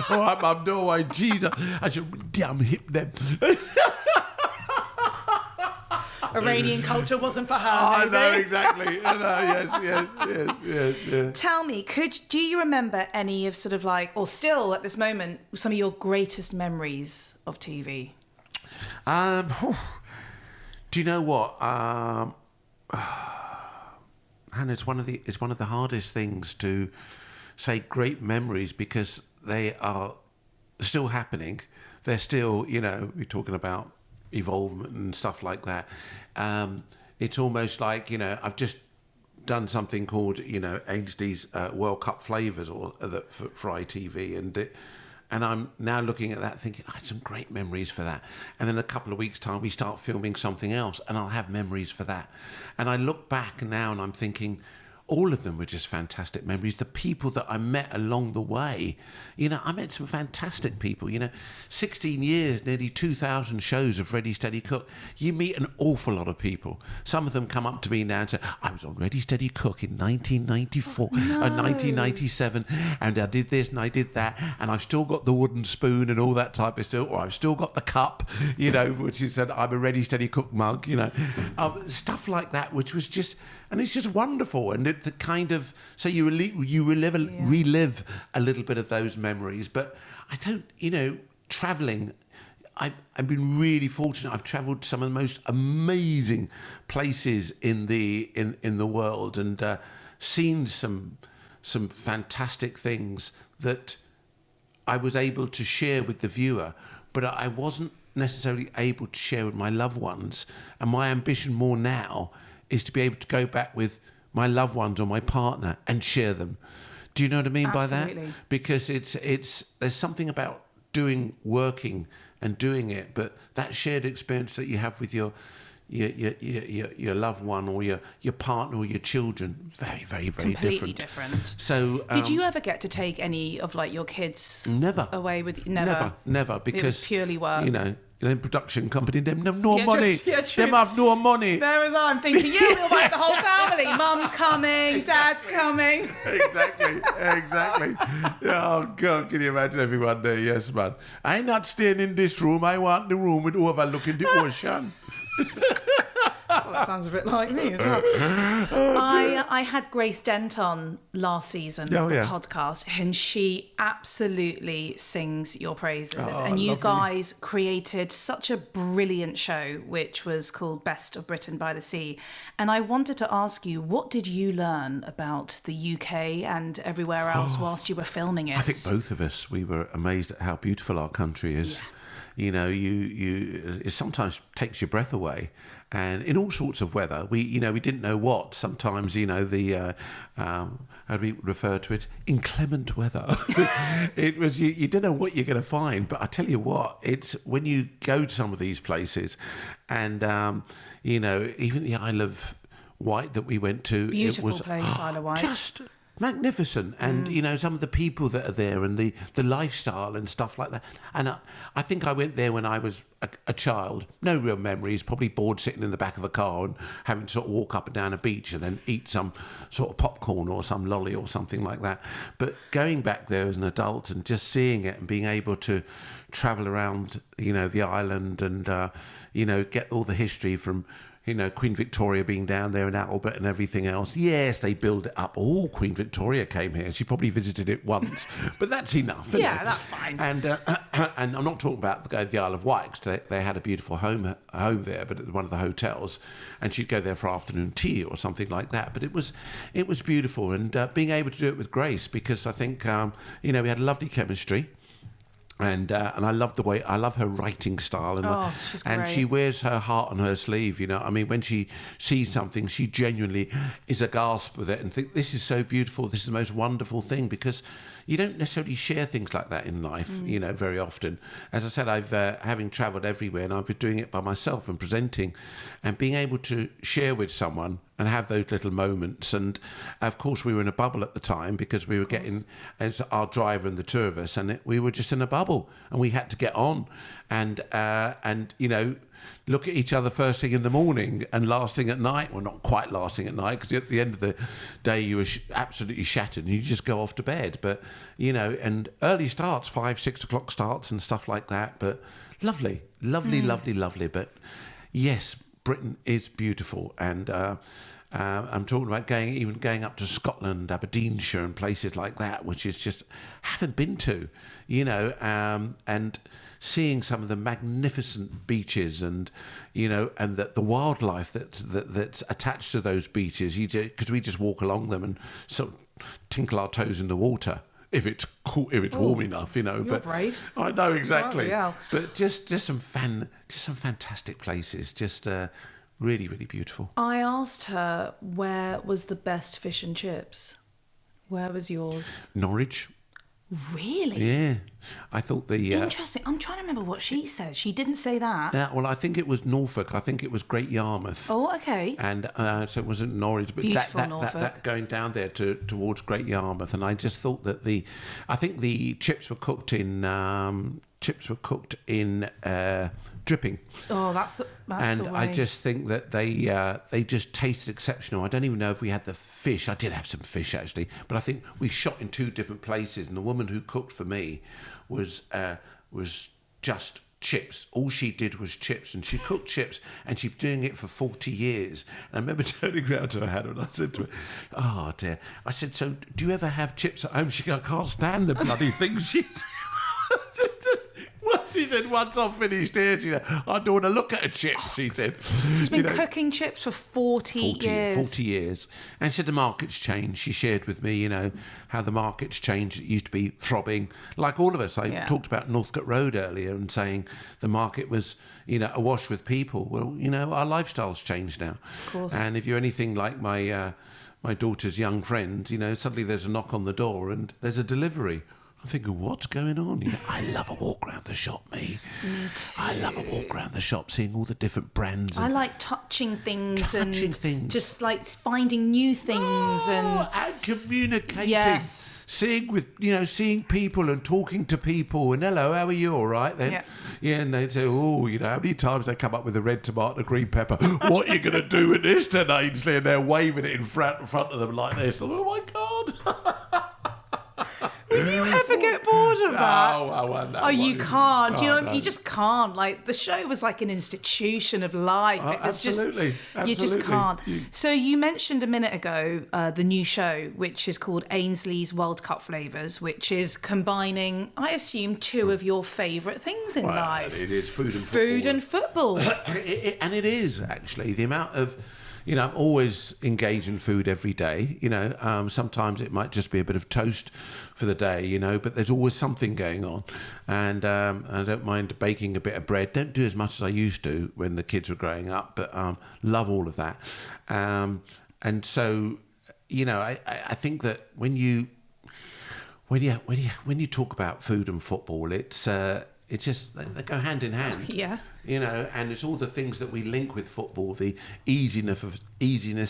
All right, mum, no way, Jesus. I said, "Damn hip them." Iranian culture wasn't for her. I maybe. know, exactly. I know, yes. Tell me, do you remember any of sort of like, or still at this moment, some of your greatest memories of TV? Do you know what? Hannah, it's one of the hardest things to say great memories, because they are still happening. They're still, you know, we're talking about evolvement and stuff like that. It's almost like, you know, I've just done something called, you know, Ainsley's World Cup Flavours, or for ITV, and I'm now looking at that thinking, I had some great memories for that. And then a couple of weeks' time, we start filming something else, and I'll have memories for that. And I look back now and I'm thinking, all of them were just fantastic memories. The people that I met along the way, you know, I met some fantastic people, you know, 16 years, nearly 2,000 shows of Ready, Steady, Cook. You meet an awful lot of people. Some of them come up to me now and say, I was on Ready, Steady, Cook in 1994 and 1997, and I did this and I did that, and I've still got the wooden spoon and all that type of stuff, or I've still got the cup, you know, which is said, I'm a Ready, Steady, Cook mug, you know, stuff like that, which was just... And it's just wonderful, and the kind of, so you relive a little bit of those memories. But I don't, you know, travelling, I've been really fortunate. I've travelled to some of the most amazing places in the world, and seen some fantastic things that I was able to share with the viewer, but I wasn't necessarily able to share with my loved ones. And my ambition more now is to be able to go back with my loved ones or my partner and share them. Do you know what I mean Absolutely. by that? Because it's there's something about working and doing it, but that shared experience that you have with your loved one or your partner or your children, very, very, very Completely different. So did you ever get to take any of like your kids never away with you? Never, because it was purely work. You know, in production company, them have no Yeah, money. true. Yeah, true. Them have no money. There was I'm thinking, yeah, we'll invite the whole family. Mum's coming, Dad's coming. Exactly. Oh, God, can you imagine everyone there? Yes, man. I'm not staying in this room. I want the room with overlooking the ocean. Well, that sounds a bit like me as well. I had Grace Dent on last season of the podcast, and she absolutely sings your praises. And you guys created such a brilliant show, which was called Best of Britain by the Sea. And I wanted to ask you, what did you learn about the UK and everywhere else whilst you were filming it? I think both of us, we were amazed at how beautiful our country is. Yeah. You know, it sometimes takes your breath away, and in all sorts of weather. We didn't know what. Sometimes, the how do we refer to it? Inclement weather. It was you don't know what you're going to find. But I tell you what, it's when you go to some of these places, and even the Isle of Wight that we went to, beautiful it was place, Isle of Wight. Just magnificent, and some of the people that are there, and the lifestyle and stuff like that. And I think I went there when I was a child, no real memories, probably bored sitting in the back of a car and having to sort of walk up and down a beach and then eat some sort of popcorn or some lolly or something like that. But going back there as an adult and just seeing it and being able to travel around the island and get all the history from Queen Victoria being down there and Albert and everything else. Yes, they build it up. Oh, Queen Victoria came here. She probably visited it once, but that's enough, isn't it? That's fine. And and I'm not talking about the Isle of Wight, because they had a beautiful home there, but at one of the hotels, and she'd go there for afternoon tea or something like that. But it was beautiful, and being able to do it with Grace, because I think we had lovely chemistry. And I love I love her writing style, she's great. and she wears her heart on her sleeve. I mean, when she sees something, she genuinely is aghast with it and think, this is so beautiful. This is the most wonderful thing, because you don't necessarily share things like that in life, very often. As I said, I've having travelled everywhere, and I've been doing it by myself and presenting, and being able to share with someone and have those little moments. And of course, we were in a bubble at the time, because we were getting, as our driver and the two of us, and we were just in a bubble, and we had to get on and look at each other first thing in the morning and last thing at night. Well, not quite last thing at night, because at the end of the day you were absolutely shattered and you just go off to bed. But and early starts, 5-6 o'clock starts and stuff like that. But lovely. But yes, Britain is beautiful, and I'm talking about going up to Scotland, Aberdeenshire, and places like that, which is just haven't been to, and seeing some of the magnificent beaches, and and the wildlife that's attached to those beaches. Because we just walk along them and sort of tinkle our toes in the water. If it's cool, if it's warm enough, You're but brave. I know exactly. Yeah. But just some fantastic places. Just really, really beautiful. I asked her, where was the best fish and chips? Where was yours? Norwich. Really? Yeah, I thought the interesting. I'm trying to remember what she said. She didn't say that. well, I think it was Norfolk. I think it was Great Yarmouth. Oh, okay. And so it wasn't Norwich, but that going down there towards Great Yarmouth. And I just thought that I think the chips were cooked in dripping. Oh, that's the way. I just think that they just tasted exceptional. I don't even know if we had the fish. I did have some fish, actually, but I think we shot in two different places, and the woman who cooked for me was just chips. All she did was chips, and she cooked chips, and she's doing it for 40 years. And I remember turning around to her Hannah, and I said to her, "Oh dear," I said, "So do you ever have chips at home?" She goes, "I can't stand the bloody things." She said, once I've finished here, she said, "I don't want to look at a chip," she said. She's been cooking chips for 40 years. 40 years. And she said the market's changed. She shared with me, how the market's changed. It used to be throbbing. Like all of us, I talked about Northcote Road earlier and saying the market was, awash with people. Well, our lifestyle's changed now. Of course. And if you're anything like my daughter's young friend, suddenly there's a knock on the door and there's a delivery I'm thinking, what's going on? You know, I love a walk around the shop, me. Me too. I love a walk around the shop, seeing all the different brands. I like touching things things. Just like finding new things and communicating. Yes. Seeing people and talking to people and hello, how are you? All right then. Yeah, and they'd say, oh, how many times they come up with a red tomato, green pepper? What are you going to do with this then, Ainsley? And they're waving it in front of them like this. Oh my God. Will you ever get bored of that? Oh, you can't. You just can't. Like, the show was like an institution of life. It was absolutely. You just can't. So you mentioned a minute ago the new show, which is called Ainsley's World Cup Flavours, which is combining, I assume, two of your favourite things in life. It is food and football. And it is, actually. The amount of... I'm always engaged in food every day. Sometimes it might just be a bit of toast for the day, but there's always something going on. And I don't mind baking a bit of bread. Don't do as much as I used to when the kids were growing up, but love all of that. And so, I think that when you talk about food and football, it's just, they go hand in hand. Yeah. And it's all the things that we link with football, the easiness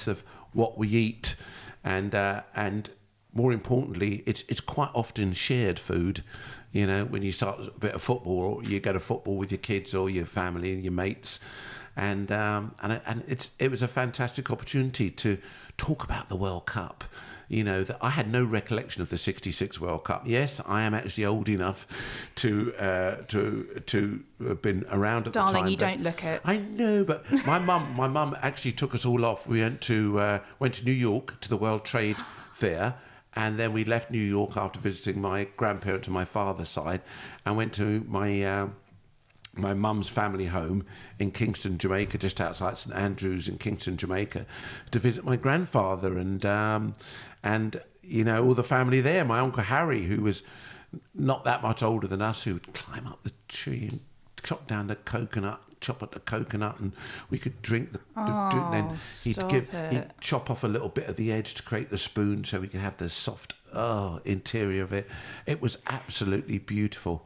of what we eat, and more importantly, it's quite often shared food. When you start a bit of football, or you go to football with your kids or your family and your mates, and it was a fantastic opportunity to talk about the World Cup. That I had no recollection of the '66 World Cup. Yes, I am actually old enough to have been around at the time. Darling, you don't look it. I know, but my mum actually took us all off. We went to New York to the World Trade Fair, and then we left New York after visiting my grandparents on my father's side, and went to my mum's family home in Kingston, Jamaica, just outside St Andrews in Kingston, Jamaica, to visit my grandfather and all the family there. My Uncle Harry, who was not that much older than us, who would climb up the tree and chop at the coconut, and we could drink the drink. Then he'd chop off a little bit of the edge to create the spoon, so we could have the soft interior of it. It was absolutely beautiful.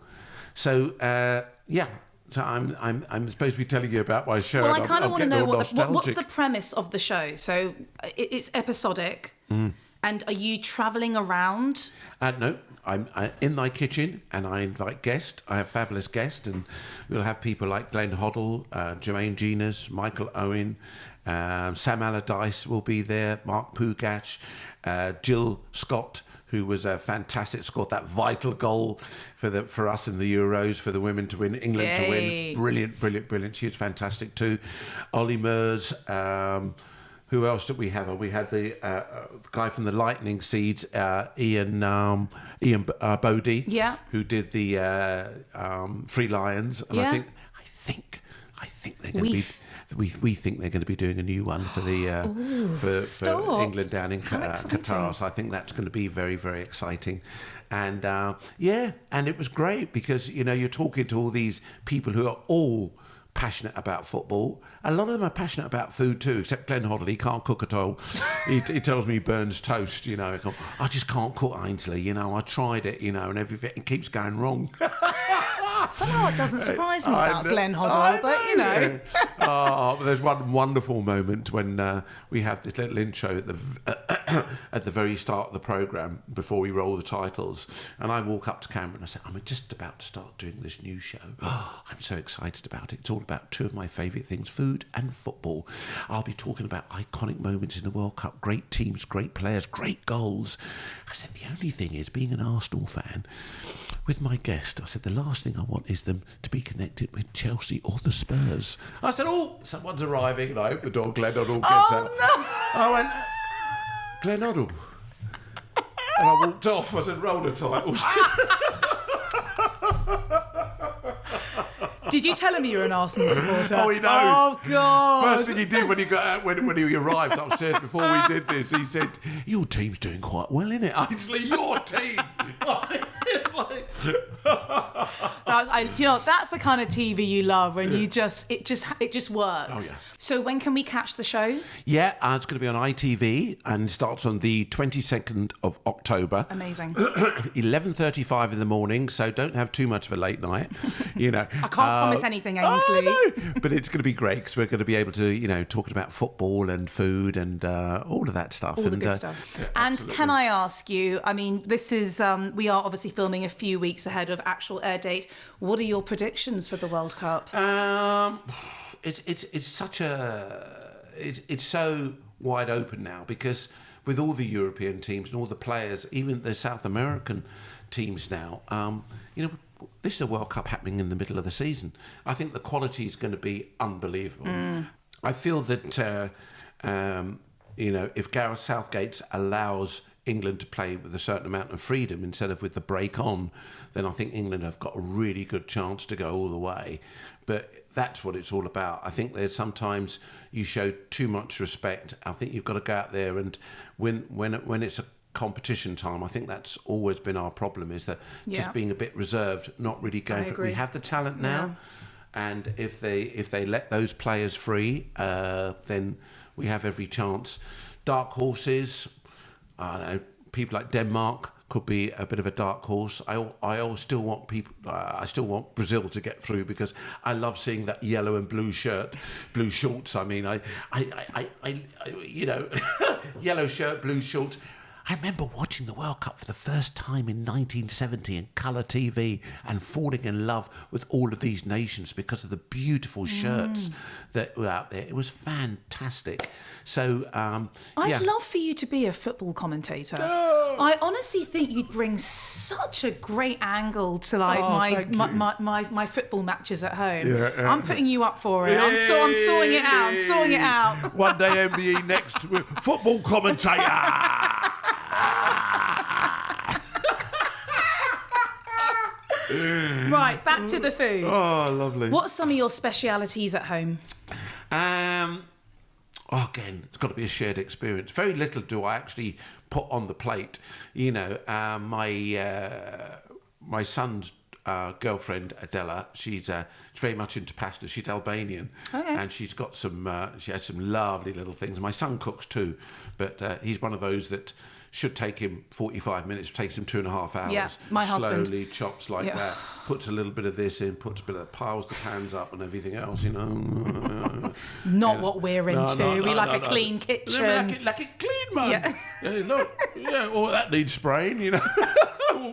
So So I'm supposed to be telling you about my show. Well, I kind of want to know what's the premise of the show. So it's episodic, and are you travelling around? No, I'm in my kitchen, and I invite guests. I have fabulous guests, and we'll have people like Glenn Hoddle, Jermaine Genus, Michael Owen, Sam Allardyce will be there, Mark Pugac, Jill Scott, who was a fantastic, scored that vital goal for us in the Euros, for the women to win, England to win. Brilliant. She was fantastic too. Ollie Mers. Who else did we have? We had the guy from the Lightning Seeds, Ian Bodie, who did the Free Lions. And I think they're going to be. We think they're going to be doing a new one for the for England down in Qatar. So I think that's going to be very, very exciting. And and it was great because you're talking to all these people who are all passionate about football. A lot of them are passionate about food too, except Glenn Hoddle. He can't cook at all. He tells me he burns toast. I just can't cook, Ainsley. I tried it. And everything it keeps going wrong. Somehow it doesn't surprise me about Glenn Hoddle, but but there's one wonderful moment when we have this little intro at the very start of the programme before we roll the titles, and I walk up to camera and I say, I'm just about to start doing this new show. I'm so excited about it. It's all about two of my favourite things, food and football. I'll be talking about iconic moments in the World Cup, great teams, great players, great goals. I said, the only thing is, being an Arsenal fan, with my guest, I said, the last thing I want is them to be connected with Chelsea or the Spurs. I said, someone's arriving, and I opened the door, Glenn Hoddle gets out. No. I went, Glenn Hoddle. And I walked off. I said, roll the titles. Did you tell him you were an Arsenal supporter? Oh, he knows. Oh, God. First thing he did when he got out, when he arrived upstairs before we did this, he said, your team's doing quite well, isn't it? Ainsley, your team. It's like... That's the kind of TV you love when it just works. Oh, yeah. So when can we catch the show? Yeah, it's going to be on ITV and starts on the 22nd of October. Amazing. 11:35 in the morning, so don't have too much of a late night. I can't promise anything, Ainsley. No. But it's going to be great because we're going to be able to, talking about football and food and all of that stuff. All the good stuff. Yeah, and absolutely. Can I ask you, this is, we are obviously filming a few weeks ahead of actual air date. What are your predictions for the World Cup? It's so wide open now because with all the European teams and all the players, even the South American teams now, this is a World Cup happening in the middle of the season. I think the quality is going to be unbelievable. I feel that if Gareth Southgate allows England to play with a certain amount of freedom instead of with the break on, then I think England have got a really good chance to go all the way. But that's what it's all about. I think there's sometimes you show too much respect. I think you've got to go out there and when it's a competition time, I think that's always been our problem, is that just being a bit reserved, not really going for it. We have the talent now, and if they let those players free, then we have every chance. Dark horses, I don't know, people like Denmark could be a bit of a dark horse. I still want Brazil to get through because I love seeing that yellow and blue shorts. Yellow shirt, blue shorts. I remember watching the World Cup for the first time in 1970 in colour TV and falling in love with all of these nations because of the beautiful shirts that were out there. It was fantastic. So, I'd love for you to be a football commentator. Oh. I honestly think you'd bring such a great angle to my football matches at home. Yeah, I'm putting you up for it. I'm sorting it out. One day MBE next football commentator. Right, back to the food. Oh, lovely. What's some of your specialities at home? Again, it's got to be a shared experience. Very little do I actually put on the plate. My son's girlfriend Adela, she's very much into pasta. She's Albanian, and she's got some. She has some lovely little things. My son cooks too, but he's one of those that should take him 45 minutes, takes him 2.5 hours. Yeah, my husband. Slowly chops like that, puts a little bit of this in, puts a bit of piles the pans up and everything else, Not what we're into. We like a clean kitchen. Like it clean, man. Look, that needs spraying,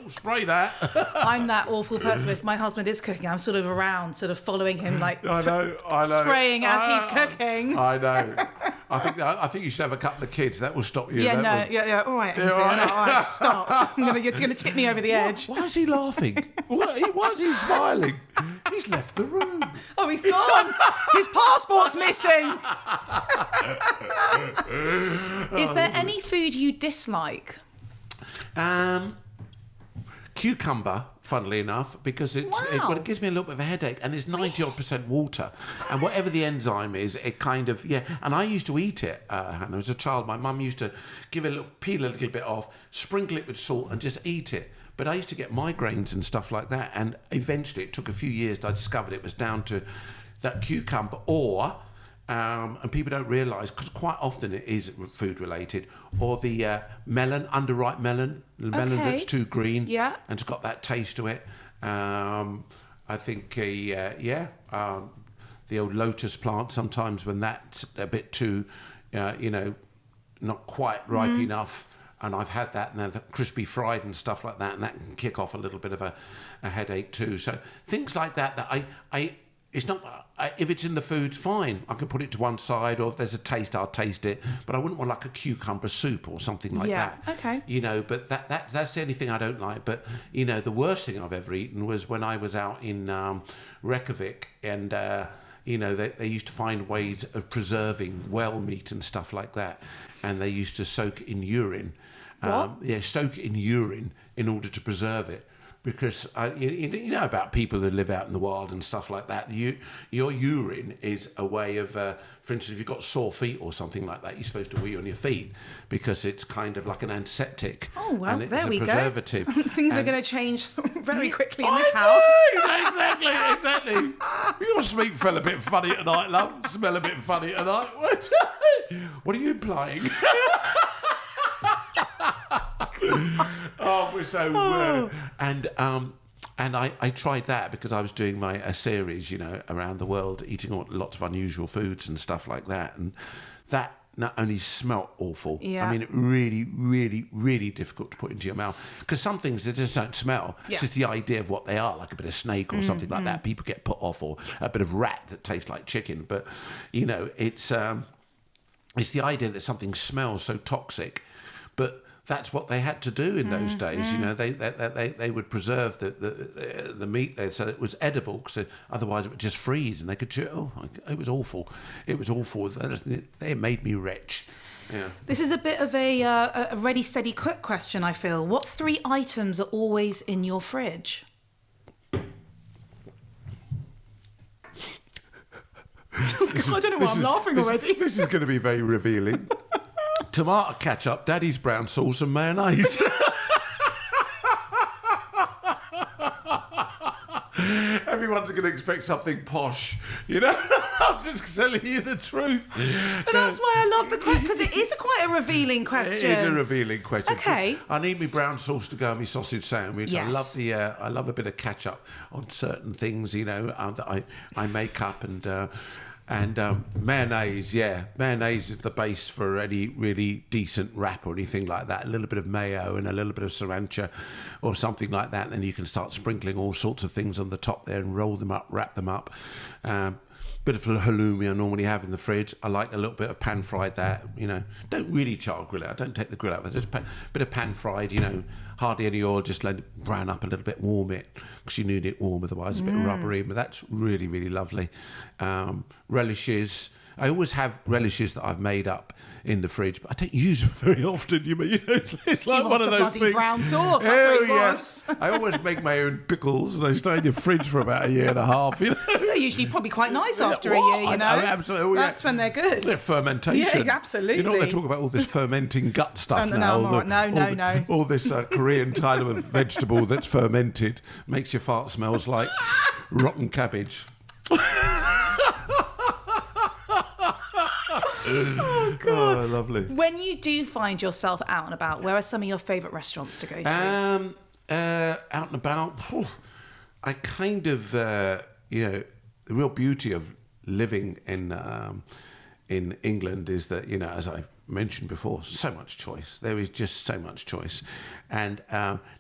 spray that. I'm that awful person. If my husband is cooking, I'm sort of around, sort of following him, like I know. spraying as he's cooking. I know. I think you should have a couple of kids. That will stop you. Yeah. All right, Ainsley. All right, stop. You're going to tip me over the edge. Why is he laughing? Why is he smiling? He's left the room. Oh, he's gone. His passport's missing. Is there any food you dislike? Cucumber, funnily enough, because it gives me a little bit of a headache, and it's 90% water, and whatever the enzyme is, it kind of And I used to eat it, Hannah, as a child. My mum used to peel a little bit off, sprinkle it with salt, and just eat it. But I used to get migraines and stuff like that, and eventually it took a few years. I discovered it was down to that cucumber, and people don't realise, because quite often it is food related, or the melon, underripe melon, the melon that's too green, and it's got that taste to it. I think, the old lotus plant, sometimes when that's a bit too, not quite ripe enough, and I've had that, and then crispy fried and stuff like that, and that can kick off a little bit of a headache too. So things like that it's not. If it's in the food, fine. I can put it to one side, or if there's a taste, I'll taste it. But I wouldn't want like a cucumber soup or something like that. Okay. But that's the only thing I don't like. But the worst thing I've ever eaten was when I was out in Reykjavik, and they used to find ways of preserving whale meat and stuff like that, and they used to soak it in urine. What? Soak it in urine in order to preserve it. because you know about people who live out in the wild and stuff like that. Your urine is a way of, for instance, if you've got sore feet or something like that, you're supposed to wee on your feet because it's kind of like an antiseptic. Oh, well, and it's there we a preservative. go. Things are going to change very quickly in this I house. know, exactly. Your sweet fell a bit funny tonight, love. Smell a bit funny tonight. What are you implying? Oh, we're so and I tried that because I was doing a series, around the world, eating lots of unusual foods and stuff like that, and that not only smelt awful. Yeah. I mean, it really, really, really difficult to put into your mouth because some things they just don't smell. Yeah. It's just the idea of what they are, like a bit of snake or something like that. People get put off, or a bit of rat that tastes like chicken. But it's the idea that something smells so toxic, but that's what they had to do in those days. They would preserve the meat there so it was edible, because otherwise it would just freeze and they could chew. Oh, it was awful. It was awful. It made me rich. Yeah. This is a bit of a ready, steady, quick question, I feel. What 3 items are always in your fridge? I don't know why I'm laughing already. This is going to be very revealing. Tomato ketchup, Daddy's brown sauce, and mayonnaise. Everyone's going to expect something posh, I'm just telling you the truth. But that's why I love the question, because it is quite a revealing question. It is a revealing question. Okay. I need my brown sauce to go on my sausage sandwich. Yes. I love a bit of ketchup on certain things, that I make up, and mayonnaise, mayonnaise is the base for any really decent wrap or anything like that. A little bit of mayo and a little bit of sriracha or something like that. Then you can start sprinkling all sorts of things on the top there and roll them up, wrap them up. Bit of halloumi I normally have in the fridge. I like a little bit of pan fried that, Don't really char grill it. I don't take the grill out. Just a bit of pan fried, hardly any oil, just let it brown up a little bit, warm it, because you need it warm, otherwise it's a bit rubbery, but that's really, really lovely. Relishes. I always have relishes that I've made up in the fridge, but I don't use them very often. It's like one of those things. Bloody brown sauce. That's what he wants. I always make my own pickles, and they stay in your fridge for about a year and a half. They're usually probably quite nice after a year. Absolutely. That's when they're good. They're fermentation. Yeah, absolutely. They talk about all this fermenting gut stuff now. No. All this Korean type of vegetable that's fermented makes your fart smells like rotten cabbage. Oh, God. Oh, lovely. When you do find yourself out and about, where are some of your favourite restaurants to go to? Out and about, I kind of, the real beauty of living in England is that, as I mentioned before, so much choice. There is just so much choice. And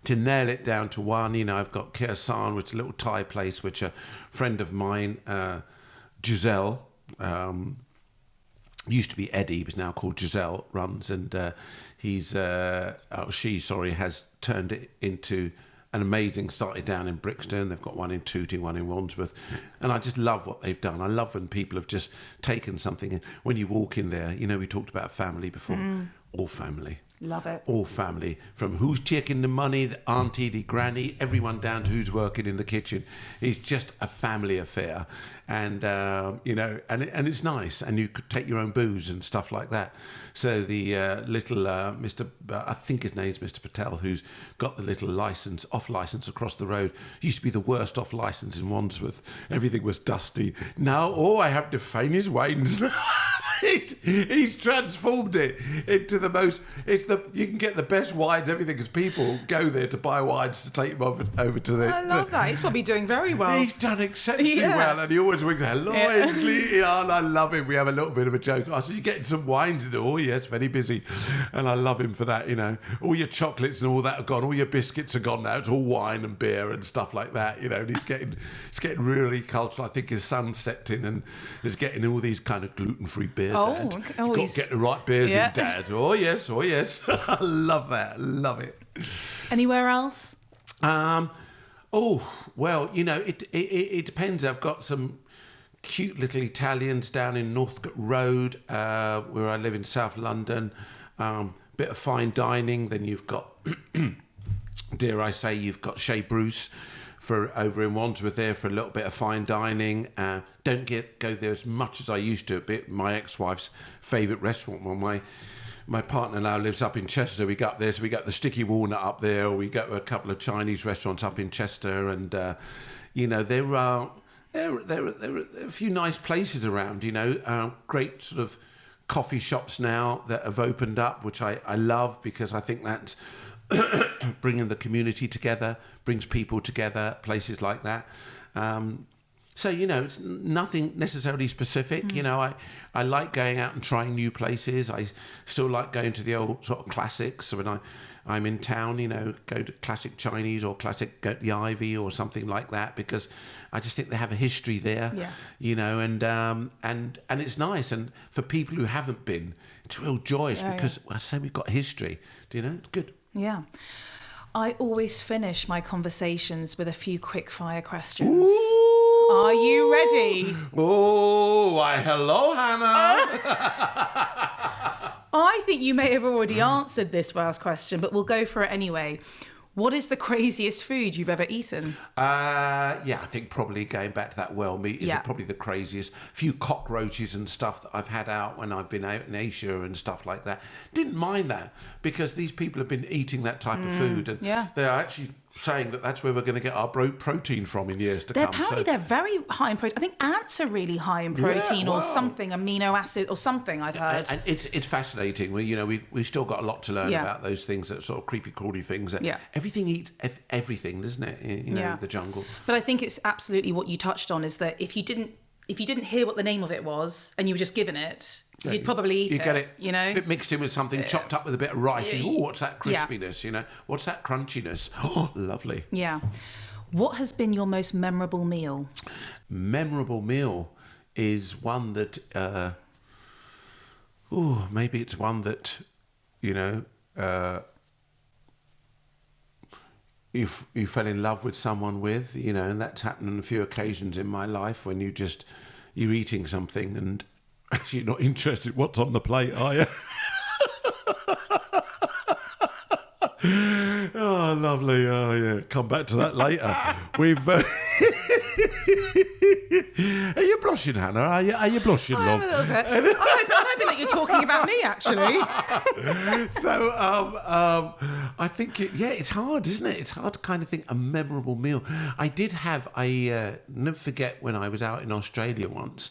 to nail it down to one, I've got Kyrgyzstan, which is a little Thai place, which a friend of mine, Giselle, used to be Eddie, but now called Giselle, runs, and she has turned it into an amazing, started down in Brixton. They've got one in Tooting, one in Wandsworth, and I just love what they've done. I love when people have just taken something, and when you walk in there, we talked about family before, all family. Love it. All family, from who's taking the money, the auntie, the granny, everyone down to who's working in the kitchen. It's just a family affair, and and it's nice, and you could take your own booze and stuff like that. So the little Mr. I think his name's Mr. Patel, who's got the little off license across the road, used to be the worst off license in Wandsworth. Everything was dusty. Now all I have to feign is wines. He's transformed it into the most. You can get the best wines, everything, because people go there to buy wines to take them over to the. I love that. He's probably doing very well. He's done exceptionally well, and he always rings, "Hello, Ainsley." And I love him. We have a little bit of a joke. I said, "You getting some wines?" Oh yes, very busy, and I love him for that. All your chocolates and all that are gone. All your biscuits are gone now. It's all wine and beer and stuff like that. And he's getting really cultural. I think his son stepped in and is getting all these kind of gluten-free beer. Dad. Okay. You've got to get the right beers in, Dad. Oh yes. I love that. Love it. Anywhere else? It depends. I've got some cute little Italians down in Northcote Road, where I live in South London. Bit of fine dining. Then you've got dare I say, you've got Chez Bruce for over in Wandsworth there for a little bit of fine dining. Don't go there as much as I used to. A bit my ex-wife's favourite restaurant. Well, my partner now lives up in Chester. We go up there, so we got the Sticky Walnut up there. Or we go to a couple of Chinese restaurants up in Chester, and there are a few nice places around. Great sort of coffee shops now that have opened up, which I love, because I think that's bringing the community together, brings people together, places like that. So, it's nothing necessarily specific. I like going out and trying new places. I still like going to the old sort of classics. So when I'm in town, go to classic Chinese or classic go to the Ivy or something like that, because I just think they have a history there. Yeah. And it's nice. And for people who haven't been, it's real joyous because I say we've got history. It's good. Yeah. I always finish my conversations with a few quick fire questions. Ooh. Are you ready? Oh, why, hello, Hannah. I think you may have already answered this first question, but we'll go for it anyway. What is the craziest food you've ever eaten? I think probably going back to that whale meat is probably the craziest. A few cockroaches and stuff that I've had out when I've been out in Asia and stuff like that. Didn't mind that, because these people have been eating that type of food, and they're actually saying that that's where we're going to get our protein from in years to come. Apparently they're very high in protein. I think ants are really high in protein or something, amino acid or something, I've heard. And it's fascinating. We've still got a lot to learn about those things, that sort of creepy crawly things. Everything eats everything, doesn't it? The jungle. But I think it's absolutely what you touched on, is that if you didn't hear what the name of it was and you were just given it, you'd probably eat it. You get it. If it mixed in with something chopped up with a bit of rice, what's that crispiness? What's that crunchiness? Oh, lovely. Yeah. What has been your most memorable meal? Memorable meal is one that, maybe it's one that, you fell in love with someone with, and that's happened on a few occasions in my life, when you're eating something and actually not interested what's on the plate, are you? Oh, lovely. Oh, yeah. Come back to that later. We've... Are you blushing, Hannah? Are you blushing, love? I'm a little bit. I'm hoping that you're talking about me, actually. So, I think, it's hard, isn't it? It's hard to kind of think a memorable meal. I did have, never forget when I was out in Australia once,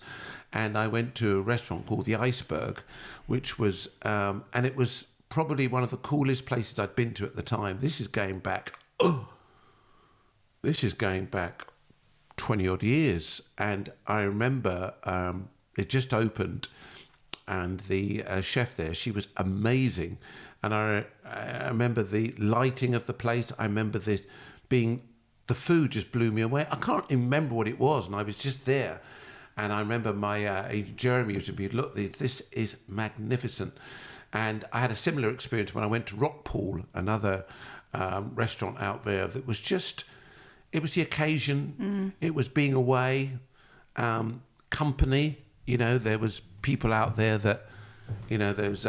and I went to a restaurant called the Iceberg, which was, and it was probably one of the coolest places I'd been to at the time. This is going back 20 odd years. And I remember it just opened, and the chef there, she was amazing. And I remember the lighting of the place. I remember the food just blew me away. I can't remember what it was, and I was just there. And I remember my agent Jeremy used to be, look, this is magnificent. And I had a similar experience when I went to Rockpool, another restaurant out there that was just, it was the occasion, it was being away, company, there was people out there that, there was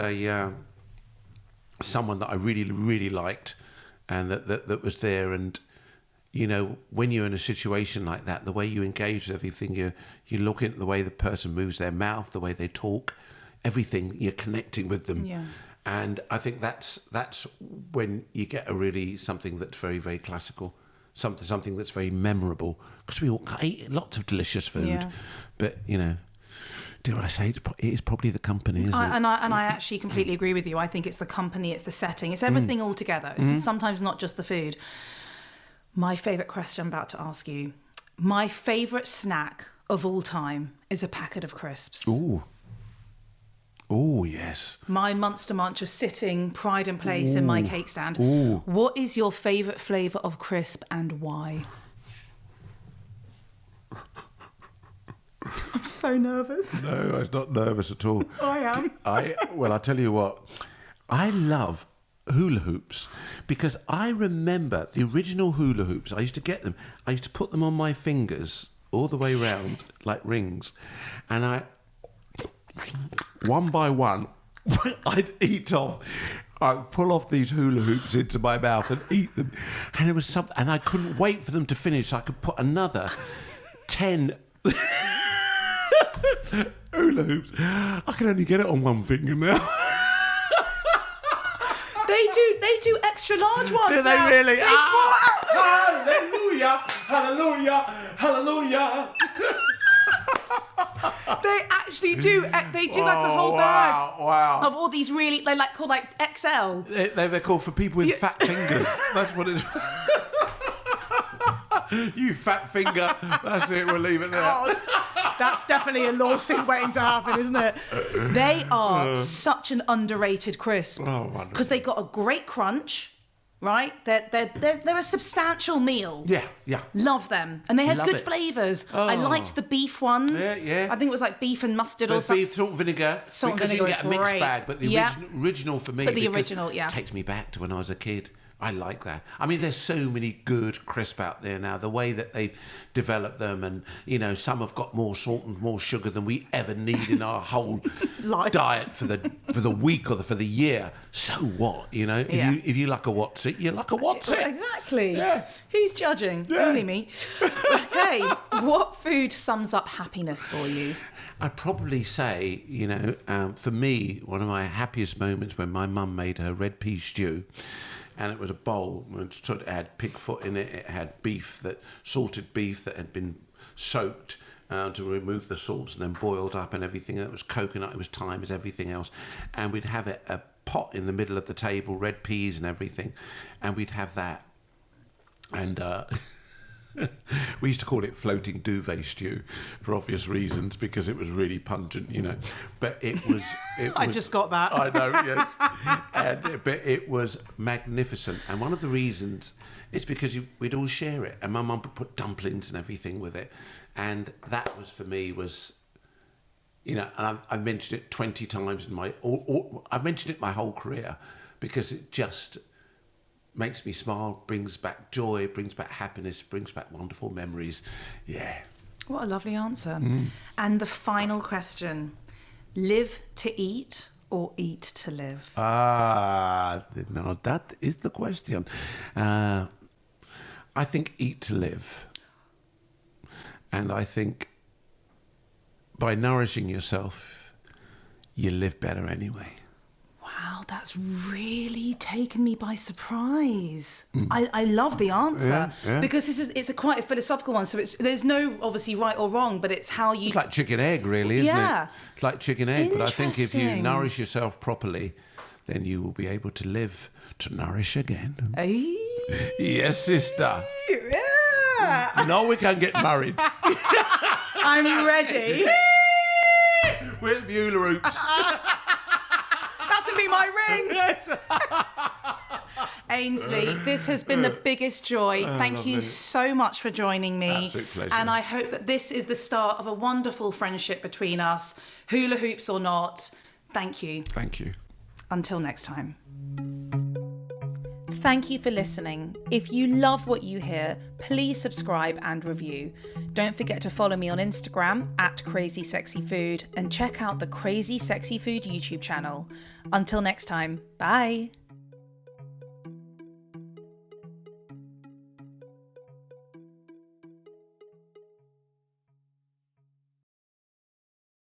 someone that I really, really liked, and that was there. And, when you're in a situation like that, the way you engage with everything, you're looking at the way the person moves their mouth, the way they talk, everything, you're connecting with them. Yeah. And I think that's when you get something that's very, very classical, something that's very memorable, because we all eat lots of delicious food, but dare I say, it is probably the company, isn't it? And I actually completely agree with you. I think it's the company, it's the setting, it's everything all together. It's sometimes not just the food. My favourite question I'm about to ask you. My favourite snack of all time is a packet of crisps. Ooh. Oh, yes. My Monster Munch is sitting pride and place in my cake stand. Ooh. What is your favourite flavour of crisp and why? I'm so nervous. No, I was not nervous at all. I am. Well, I tell you what, I love hula hoops, because I remember the original hula hoops. I used to get them. I used to put them on my fingers all the way round like rings, and one by one, I'd eat off I would pull off these hula hoops into my mouth and eat them. And it was something, and I couldn't wait for them to finish so I could put another 10 hula hoops. I can only get it on one finger now. They do extra large ones. Do they now. really? They Hallelujah! Hallelujah! Hallelujah! They actually do. They do like a whole bag Wow! of all these really. They like called like XL. They're called for people with fat fingers. That's what it's. You fat finger. That's it. We'll leave it there. God, that's definitely a lawsuit waiting to happen, isn't it? They are such an underrated crisp because they got a great crunch, right? They're a substantial meal. Yeah. Love them, and they had good it. flavours. I liked the beef ones. Yeah. I think it was like beef and mustard or something. Beef, salt and vinegar. Salt and because vinegar you can get a was mixed great. bag, but the original for me. But the original, yeah. Takes me back to when I was a kid. I like that. I mean, there's so many good crisp out there now. The way that they've developed them, and some have got more salt and more sugar than we ever need in our whole diet for the week or for the year. So what? If you like a what's it, you like a what's it. Exactly. Yeah. Who's judging? Yeah. Only me. Okay. What food sums up happiness for you? I'd probably say, for me, one of my happiest moments when my mum made her red pea stew. And it was a bowl. It had pig foot in it. It had salted beef that had been soaked to remove the salts and then boiled up and everything. It was coconut, it was thyme, it was everything else. And we'd have a pot in the middle of the table, red peas and everything. And we'd have that. And we used to call it floating duvet stew for obvious reasons because it was really pungent, But it was... I just got that. I know, yes. But it was magnificent. And one of the reasons is because we'd all share it. And my mum would put dumplings and everything with it. And that was, for me, and I've mentioned it 20 times in I've mentioned it my whole career because it just makes me smile, brings back joy, brings back happiness, brings back wonderful memories. Yeah. What a lovely answer. And the final question. Live to eat or eat to live? No, that is the question. I think eat to live. And I think by nourishing yourself, you live better anyway. Wow, that's really taken me by surprise. I love the answer because it's quite a philosophical one. So there's no obviously right or wrong, but it's how you. It's like chicken egg, really, isn't it? It's like chicken egg. But I think if you nourish yourself properly, then you will be able to live to nourish again. Yes, sister. Yeah. We can get married. I'm ready. Where's my hula hoops? That's going to be my ring. Yes. Ainsley, this has been the biggest joy. Thank you so much for joining me. Absolute pleasure. And I hope that this is the start of a wonderful friendship between us, hula hoops or not. Thank you. Thank you. Until next time. Thank you for listening. If you love what you hear, please subscribe and review. Don't forget to follow me on Instagram @CrazySexyFood and check out the Crazy Sexy Food YouTube channel. Until next time, bye.